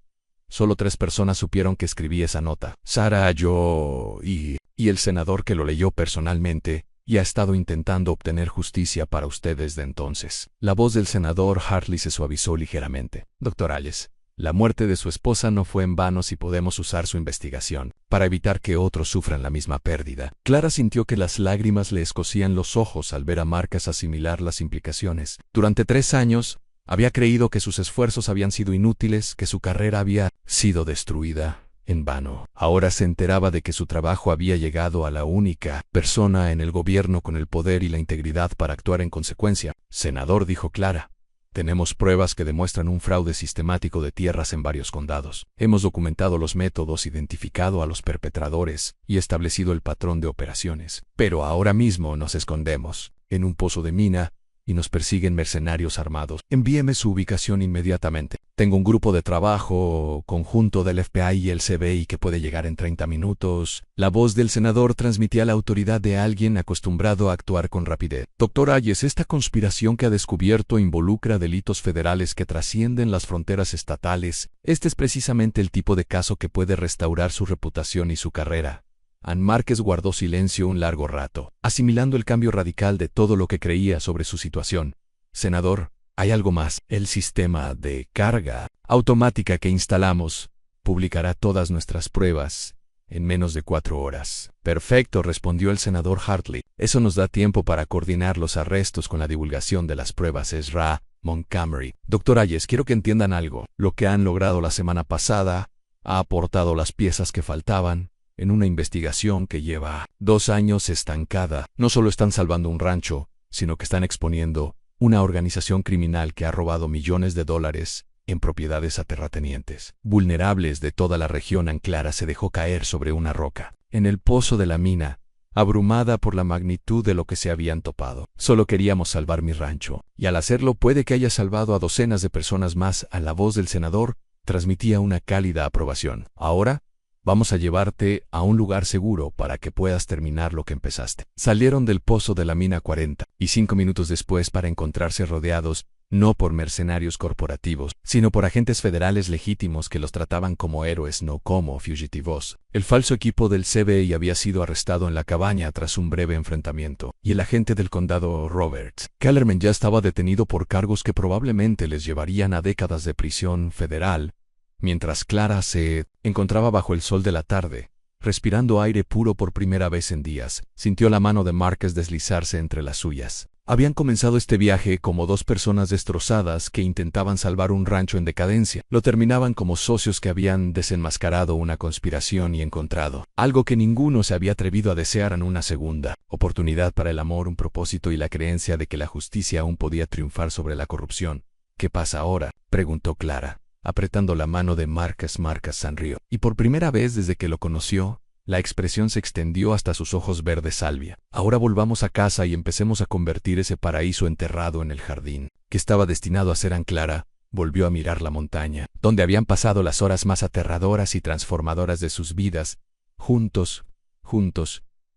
Solo 3 personas supieron que escribí esa nota: Sara, yo y el senador que lo leyó personalmente y ha estado intentando obtener justicia para usted desde entonces. La voz del senador Hartley se suavizó ligeramente. Dr. Ayes, la muerte de su esposa no fue en vano si podemos usar su investigación para evitar que otros sufran la misma pérdida. Clara sintió que las lágrimas le escocían los ojos al ver a Marcus asimilar las implicaciones. Durante 3 años, había creído que sus esfuerzos habían sido inútiles, que su carrera había sido destruida en vano. Ahora se enteraba de que su trabajo había llegado a la única persona en el gobierno con el poder y la integridad para actuar en consecuencia. Senador, dijo Clara, tenemos pruebas que demuestran un fraude sistemático de tierras en varios condados. Hemos documentado los métodos, identificado a los perpetradores y establecido el patrón de operaciones. Pero ahora mismo nos escondemos en un pozo de mina y nos persiguen mercenarios armados. Envíeme su ubicación inmediatamente. Tengo un grupo de trabajo conjunto del FBI y el CBI que puede llegar en 30 minutos. La voz del senador transmitía la autoridad de alguien acostumbrado a actuar con rapidez. Dr. Ayes, esta conspiración que ha descubierto involucra delitos federales que trascienden las fronteras estatales. Este es precisamente el tipo de caso que puede restaurar su reputación y su carrera. Ann Marcus guardó silencio un largo rato, asimilando el cambio radical de todo lo que creía sobre su situación. Senador, hay algo más. El sistema de carga automática que instalamos publicará todas nuestras pruebas en menos de 4 horas. Perfecto, respondió el senador Hartley. Eso nos da tiempo para coordinar los arrestos con la divulgación de las pruebas. Ezra Montgomery. Dr. Ayes, quiero que entiendan algo. Lo que han logrado la semana pasada ha aportado las piezas que faltaban en una investigación que lleva 2 años estancada. No solo están salvando un rancho, sino que están exponiendo una organización criminal que ha robado millones de dólares en propiedades a terratenientes vulnerables de toda la región. Ann Clara se dejó caer sobre una roca en el pozo de la mina, abrumada por la magnitud de lo que se habían topado. Solo queríamos salvar mi rancho, y al hacerlo puede que haya salvado a docenas de personas más. A la voz del senador transmitía una cálida aprobación. Ahora, vamos a llevarte a un lugar seguro para que puedas terminar lo que empezaste. Salieron del pozo de la mina 45 minutos después para encontrarse rodeados, no por mercenarios corporativos, sino por agentes federales legítimos que los trataban como héroes, no como fugitivos. El falso equipo del CBI había sido arrestado en la cabaña tras un breve enfrentamiento, y el agente del condado, Robert Kellerman, ya estaba detenido por cargos que probablemente les llevarían a décadas de prisión federal. Mientras Clara se encontraba bajo el sol de la tarde, respirando aire puro por primera vez en días, sintió la mano de Marcus deslizarse entre las suyas. Habían comenzado este viaje como 2 personas destrozadas que intentaban salvar un rancho en decadencia. Lo terminaban como socios que habían desenmascarado una conspiración y encontrado algo que ninguno se había atrevido a desear en una segunda oportunidad para el amor, un propósito y la creencia de que la justicia aún podía triunfar sobre la corrupción. ¿Qué pasa ahora?, preguntó Clara, apretando la mano de Marcus. Marcus sonrió, y por primera vez desde que lo conoció, La expresión se extendió hasta sus ojos verdes salvia. Ahora volvamos a casa y empecemos a convertir ese paraíso enterrado en el jardín, que estaba destinado a ser Anclara. Volvió a mirar la montaña, donde habían pasado las horas más aterradoras y transformadoras de sus vidas. Juntos,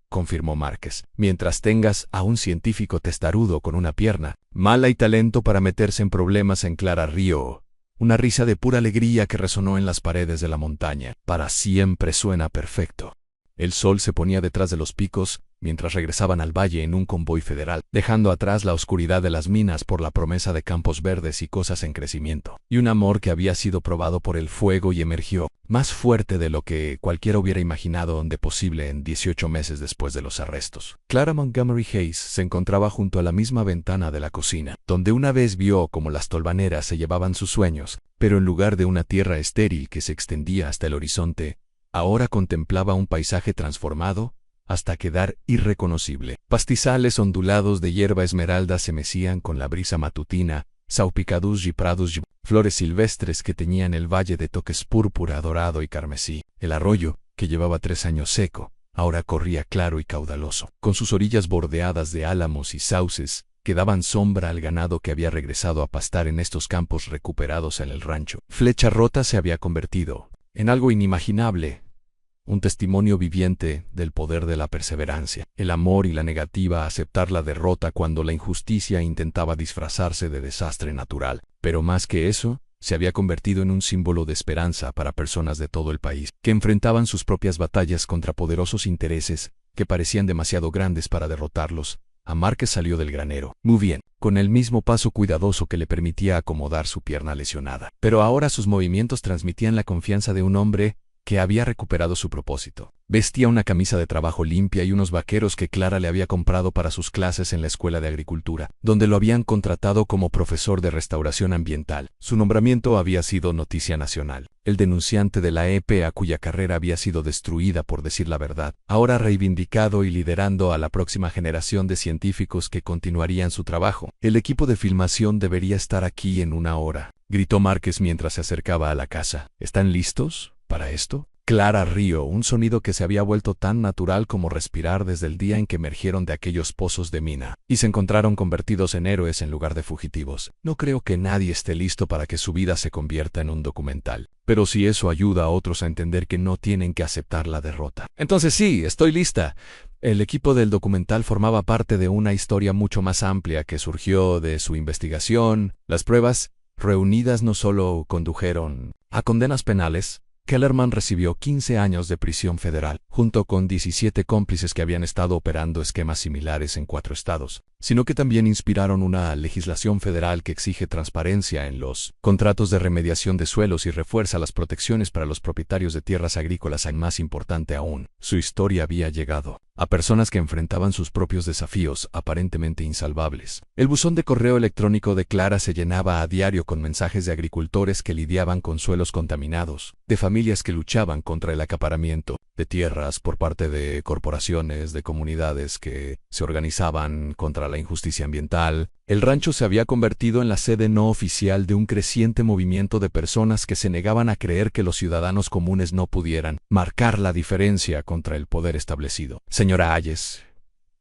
confirmó Márquez. Mientras tengas a un científico testarudo con una pierna mala y talento para meterse en problemas en Clara Río. Una risa de pura alegría que resonó en las paredes de la montaña. Para siempre suena perfecto. El sol se ponía detrás de los picos, mientras regresaban al valle en un convoy federal, dejando atrás la oscuridad de las minas por la promesa de campos verdes y cosas en crecimiento. Y un amor que había sido probado por el fuego y emergió, más fuerte de lo que cualquiera hubiera imaginado de posible en 18 meses después de los arrestos. Clara Montgomery Hayes se encontraba junto a la misma ventana de la cocina, donde una vez vio cómo las tolvaneras se llevaban sus sueños, pero en lugar de una tierra estéril que se extendía hasta el horizonte, ahora contemplaba un paisaje transformado hasta quedar irreconocible. Pastizales ondulados de hierba esmeralda se mecían con la brisa matutina, salpicados y prados y flores silvestres que teñían el valle de toques púrpura, dorado y carmesí. El arroyo, que llevaba 3 años seco, ahora corría claro y caudaloso, con sus orillas bordeadas de álamos y sauces, que daban sombra al ganado que había regresado a pastar en estos campos recuperados en el rancho. Flecha Rota se había convertido en algo inimaginable, un testimonio viviente del poder de la perseverancia, el amor y la negativa a aceptar la derrota cuando la injusticia intentaba disfrazarse de desastre natural. Pero más que eso, se había convertido en un símbolo de esperanza para personas de todo el país, que enfrentaban sus propias batallas contra poderosos intereses que parecían demasiado grandes para derrotarlos. A Márquez salió del granero, muy bien, con el mismo paso cuidadoso que le permitía acomodar su pierna lesionada. Pero ahora sus movimientos transmitían la confianza de un hombre que había recuperado su propósito. Vestía una camisa de trabajo limpia y unos vaqueros que Clara le había comprado para sus clases en la escuela de agricultura, donde lo habían contratado como profesor de restauración ambiental. Su nombramiento había sido noticia nacional. El denunciante de la EPA, cuya carrera había sido destruida por decir la verdad, ahora reivindicado y liderando a la próxima generación de científicos que continuarían su trabajo. El equipo de filmación debería estar aquí en 1 hora, gritó Márquez mientras se acercaba a la casa. ¿Están listos para esto? Clara Río, un sonido que se había vuelto tan natural como respirar desde el día en que emergieron de aquellos pozos de mina, y se encontraron convertidos en héroes en lugar de fugitivos. No creo que nadie esté listo para que su vida se convierta en un documental, pero si eso ayuda a otros a entender que no tienen que aceptar la derrota. Entonces sí, estoy lista. El equipo del documental formaba parte de una historia mucho más amplia que surgió de su investigación. Las pruebas reunidas no solo condujeron a condenas penales. Kellerman recibió 15 años de prisión federal, junto con 17 cómplices que habían estado operando esquemas similares en 4 estados, sino que también inspiraron una legislación federal que exige transparencia en los contratos de remediación de suelos y refuerza las protecciones para los propietarios de tierras agrícolas. Y más importante aún, su historia había llegado a personas que enfrentaban sus propios desafíos aparentemente insalvables. El buzón de correo electrónico de Clara se llenaba a diario con mensajes de agricultores que lidiaban con suelos contaminados, de familias que luchaban contra el acaparamiento de tierras por parte de corporaciones, de comunidades que se organizaban contra la injusticia ambiental. El rancho se había convertido en la sede no oficial de un creciente movimiento de personas que se negaban a creer que los ciudadanos comunes no pudieran marcar la diferencia contra el poder establecido. Señora Hayes,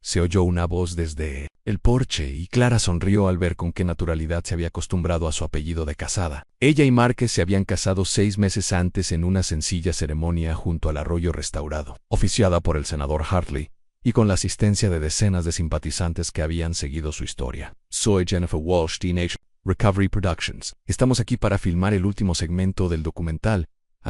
se oyó una voz desde el porche y Clara sonrió al ver con qué naturalidad se había acostumbrado a su apellido de casada. Ella y Márquez se habían casado 6 meses antes en una sencilla ceremonia junto al arroyo restaurado, oficiada por el senador Hartley, y con la asistencia de decenas de simpatizantes que habían seguido su historia. Soy Jennifer Walsh, Teenage Recovery Productions. Estamos aquí para filmar el último segmento del documental.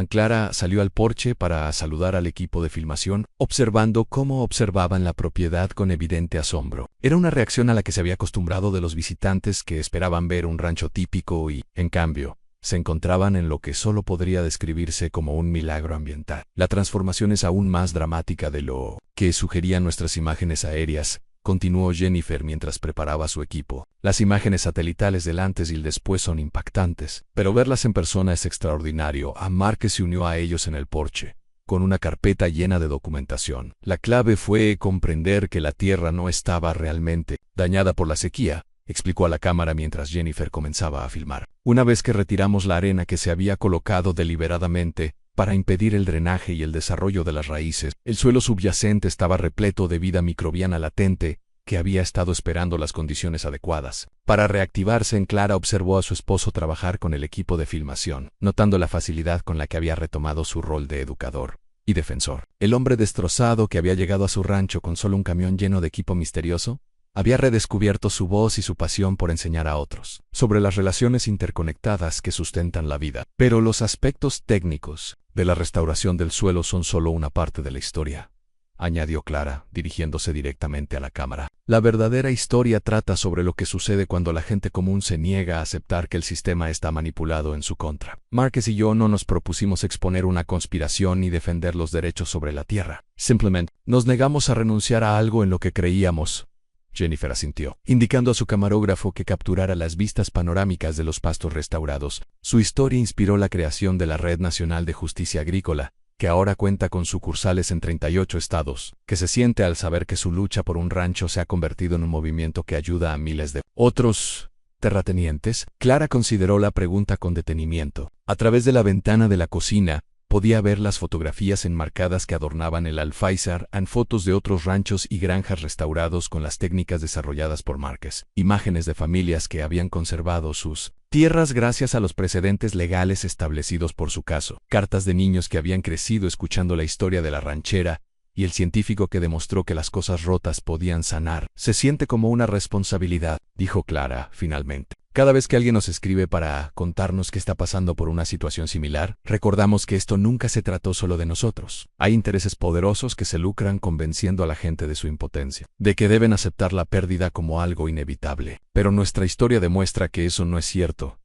Clara salió al porche para saludar al equipo de filmación, observando cómo observaban la propiedad con evidente asombro. Era una reacción a la que se había acostumbrado de los visitantes que esperaban ver un rancho típico y, en cambio, se encontraban en lo que solo podría describirse como un milagro ambiental. La transformación es aún más dramática de lo que sugerían nuestras imágenes aéreas, continuó Jennifer mientras preparaba su equipo. Las imágenes satelitales del antes y el después son impactantes, pero verlas en persona es extraordinario. A Márquez se unió a ellos en el porche, con una carpeta llena de documentación. La clave fue comprender que la tierra no estaba realmente dañada por la sequía, explicó a la cámara mientras Jennifer comenzaba a filmar. Una vez que retiramos la arena que se había colocado deliberadamente para impedir el drenaje y el desarrollo de las raíces. El suelo subyacente estaba repleto de vida microbiana latente, que había estado esperando las condiciones adecuadas. Para reactivarse, Clara observó a su esposo trabajar con el equipo de filmación, notando la facilidad con la que había retomado su rol de educador y defensor. El hombre destrozado que había llegado a su rancho con solo un camión lleno de equipo misterioso, había redescubierto su voz y su pasión por enseñar a otros sobre las relaciones interconectadas que sustentan la vida. Pero los aspectos técnicos de la restauración del suelo son solo una parte de la historia, añadió Clara, dirigiéndose directamente a la cámara. La verdadera historia trata sobre lo que sucede cuando la gente común se niega a aceptar que el sistema está manipulado en su contra. Márquez y yo no nos propusimos exponer una conspiración ni defender los derechos sobre la tierra. Simplemente, nos negamos a renunciar a algo en lo que creíamos. Jennifer asintió, indicando a su camarógrafo que capturara las vistas panorámicas de los pastos restaurados. Su historia inspiró la creación de la Red Nacional de Justicia Agrícola, que ahora cuenta con sucursales en 38 estados, que se siente al saber que su lucha por un rancho se ha convertido en un movimiento que ayuda a miles de otros terratenientes. Clara consideró la pregunta con detenimiento. A través de la ventana de la cocina, podía ver las fotografías enmarcadas que adornaban el alféizar en fotos de otros ranchos y granjas restaurados con las técnicas desarrolladas por Márquez. Imágenes de familias que habían conservado sus tierras gracias a los precedentes legales establecidos por su caso. Cartas de niños que habían crecido escuchando la historia de la ranchera y el científico que demostró que las cosas rotas podían sanar. Se siente como una responsabilidad, dijo Clara, finalmente. Cada vez que alguien nos escribe para contarnos que está pasando por una situación similar, recordamos que esto nunca se trató solo de nosotros. Hay intereses poderosos que se lucran convenciendo a la gente de su impotencia, de que deben aceptar la pérdida como algo inevitable. Pero nuestra historia demuestra que eso no es cierto.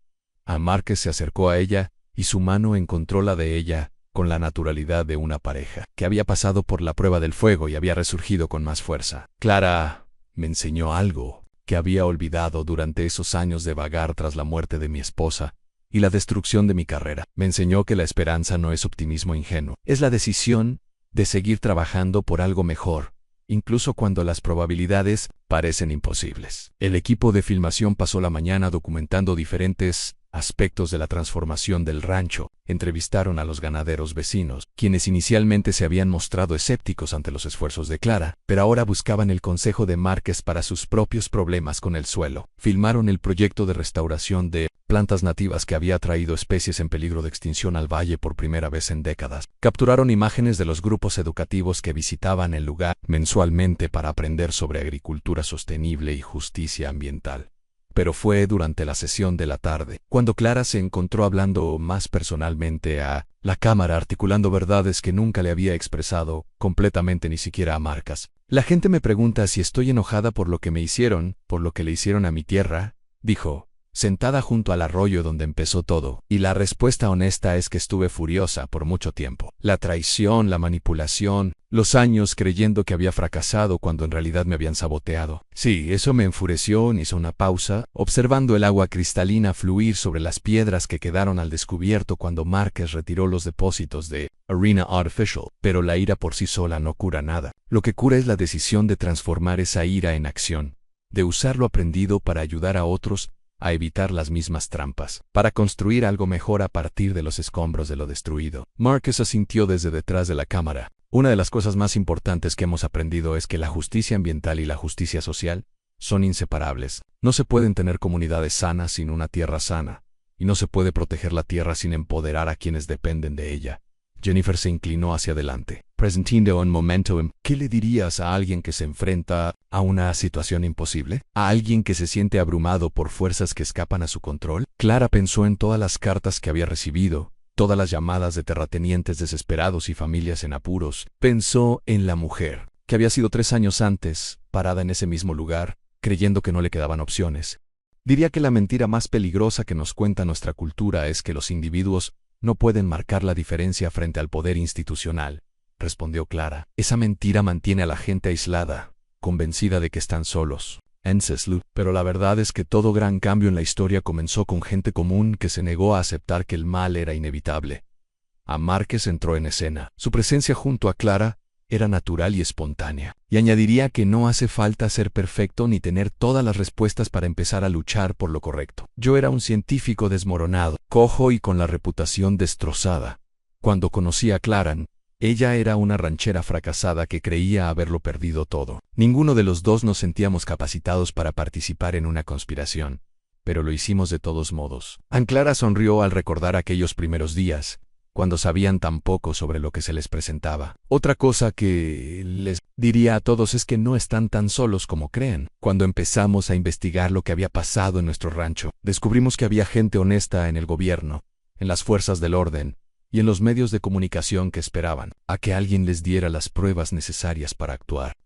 A Márquez se acercó a ella, y su mano encontró la de ella, con la naturalidad de una pareja, que había pasado por la prueba del fuego y había resurgido con más fuerza. Clara me enseñó algo que había olvidado durante esos años de vagar tras la muerte de mi esposa y la destrucción de mi carrera. Me enseñó que la esperanza no es optimismo ingenuo, es la decisión de seguir trabajando por algo mejor, incluso cuando las probabilidades parecen imposibles. El equipo de filmación pasó la mañana documentando diferentes aspectos de la transformación del rancho. Entrevistaron a los ganaderos vecinos, quienes inicialmente se habían mostrado escépticos ante los esfuerzos de Clara, pero ahora buscaban el consejo de Márquez para sus propios problemas con el suelo. Filmaron el proyecto de restauración de plantas nativas que había traído especies en peligro de extinción al valle por primera vez en décadas. Capturaron imágenes de los grupos educativos que visitaban el lugar mensualmente para aprender sobre agricultura sostenible y justicia ambiental. Pero fue durante la sesión de la tarde, cuando Clara se encontró hablando más personalmente a la cámara, articulando verdades que nunca le había expresado completamente ni siquiera a Márquez. La gente me pregunta si estoy enojada por lo que me hicieron, por lo que le hicieron a mi tierra, dijo, sentada junto al arroyo donde empezó todo, y la respuesta honesta es que estuve furiosa por mucho tiempo. La traición, la manipulación, los años creyendo que había fracasado cuando en realidad me habían saboteado. Sí, eso me enfureció. Hizo una pausa, observando el agua cristalina fluir sobre las piedras que quedaron al descubierto cuando Márquez retiró los depósitos de Arena Artificial. Pero la ira por sí sola no cura nada. Lo que cura es la decisión de transformar esa ira en acción, de usar lo aprendido para ayudar a otros a evitar las mismas trampas, para construir algo mejor a partir de los escombros de lo destruido. Márquez asintió desde detrás de la cámara. Una de las cosas más importantes que hemos aprendido es que la justicia ambiental y la justicia social son inseparables. No se pueden tener comunidades sanas sin una tierra sana, y no se puede proteger la tierra sin empoderar a quienes dependen de ella. Jennifer se inclinó hacia adelante, presentando un momento. ¿Qué le dirías a alguien que se enfrenta a una situación imposible? ¿A alguien que se siente abrumado por fuerzas que escapan a su control? Clara pensó en todas las cartas que había recibido, todas las llamadas de terratenientes desesperados y familias en apuros. Pensó en la mujer, que había sido 3 años antes, parada en ese mismo lugar, creyendo que no le quedaban opciones. Diría que la mentira más peligrosa que nos cuenta nuestra cultura es que los individuos no pueden marcar la diferencia frente al poder institucional, respondió Clara. Esa mentira mantiene a la gente aislada, convencida de que están solos. Pero la verdad es que todo gran cambio en la historia comenzó con gente común que se negó a aceptar que el mal era inevitable. A Márquez entró en escena. Su presencia junto a Clara era natural y espontánea. Y añadiría que no hace falta ser perfecto ni tener todas las respuestas para empezar a luchar por lo correcto. Yo era un científico desmoronado, cojo y con la reputación destrozada, Cuando conocí a Claran, ella era una ranchera fracasada que creía haberlo perdido todo. Ninguno de los dos nos sentíamos capacitados para participar en una conspiración, pero lo hicimos de todos modos. Clara sonrió al recordar aquellos primeros días, cuando sabían tan poco sobre lo que se les presentaba. Otra cosa que les diría a todos es que no están tan solos como creen. Cuando empezamos a investigar lo que había pasado en nuestro rancho, descubrimos que había gente honesta en el gobierno, en las fuerzas del orden y en los medios de comunicación que esperaban a que alguien les diera las pruebas necesarias para actuar.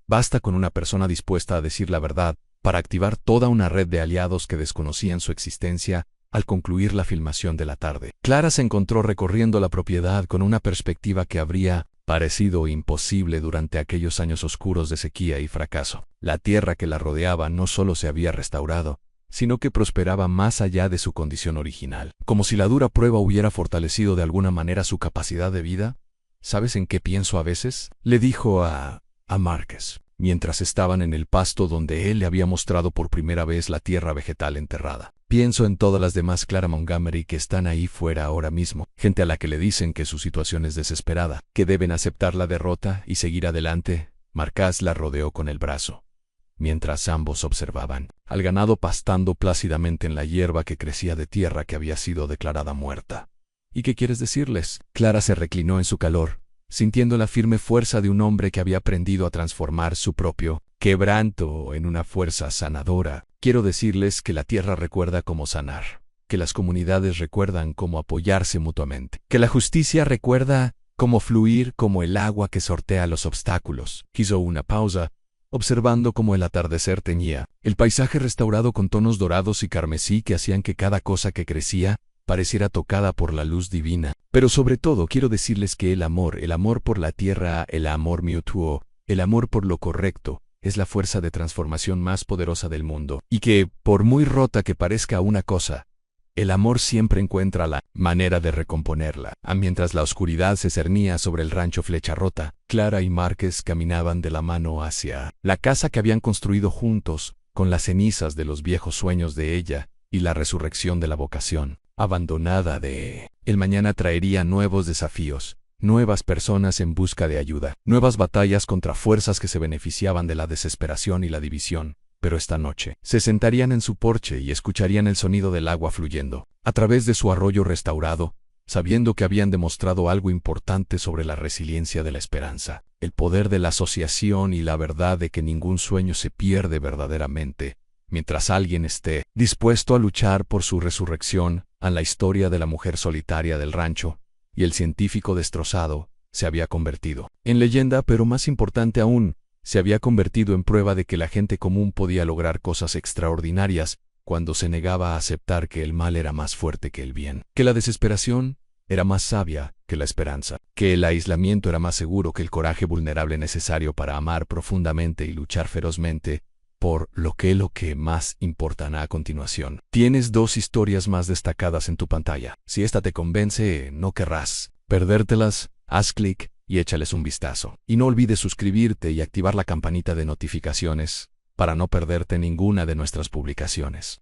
Basta con una persona dispuesta a decir la verdad para activar toda una red de aliados que desconocían su existencia. Al concluir la filmación de la tarde, Clara se encontró recorriendo la propiedad con una perspectiva que habría parecido imposible durante aquellos años oscuros de sequía y fracaso. La tierra que la rodeaba no solo se había restaurado, sino que prosperaba más allá de su condición original. Como si la dura prueba hubiera fortalecido de alguna manera su capacidad de vida. ¿Sabes en qué pienso a veces?, le dijo a Márquez, mientras estaban en el pasto donde él le había mostrado por primera vez la tierra vegetal enterrada. Pienso en todas las demás Clara Montgomery que están ahí fuera ahora mismo, gente a la que le dicen que su situación es desesperada, que deben aceptar la derrota y seguir adelante. Márquez la rodeó con el brazo, mientras ambos observaban al ganado pastando plácidamente en la hierba que crecía de tierra que había sido declarada muerta. ¿Y qué quieres decirles? Clara se reclinó en su calor, sintiendo la firme fuerza de un hombre que había aprendido a transformar su propio quebranto en una fuerza sanadora. Quiero decirles que la tierra recuerda cómo sanar, que las comunidades recuerdan cómo apoyarse mutuamente, que la justicia recuerda cómo fluir como el agua que sortea los obstáculos. Hizo una pausa, observando cómo el atardecer teñía el paisaje restaurado con tonos dorados y carmesí que hacían que cada cosa que crecía pareciera tocada por la luz divina. Pero sobre todo quiero decirles que el amor por la tierra, el amor mutuo, el amor por lo correcto, es la fuerza de transformación más poderosa del mundo, y que, por muy rota que parezca una cosa, el amor siempre encuentra la manera de recomponerla. Mientras la oscuridad se cernía sobre el rancho Flecha Rota, Clara y Márquez caminaban de la mano hacia la casa que habían construido juntos, con las cenizas de los viejos sueños de ella y la resurrección de la vocación abandonada de el mañana traería nuevos desafíos, nuevas personas en busca de ayuda, nuevas batallas contra fuerzas que se beneficiaban de la desesperación y la división. Pero esta noche se sentarían en su porche y escucharían el sonido del agua fluyendo a través de su arroyo restaurado, sabiendo que habían demostrado algo importante sobre la resiliencia de la esperanza, el poder de la asociación y la verdad de que ningún sueño se pierde verdaderamente, mientras alguien esté dispuesto a luchar por su resurrección. La historia de la mujer solitaria del rancho y el científico destrozado se había convertido en leyenda, pero más importante aún, se había convertido en prueba de que la gente común podía lograr cosas extraordinarias cuando se negaba a aceptar que el mal era más fuerte que el bien, que la desesperación era más sabia que la esperanza, que el aislamiento era más seguro que el coraje vulnerable necesario para amar profundamente y luchar ferozmente por lo que más importará a continuación. Tienes dos historias más destacadas en tu pantalla. Si esta te convence, no querrás perdértelas. Haz clic y échales un vistazo. Y no olvides suscribirte y activar la campanita de notificaciones para no perderte ninguna de nuestras publicaciones.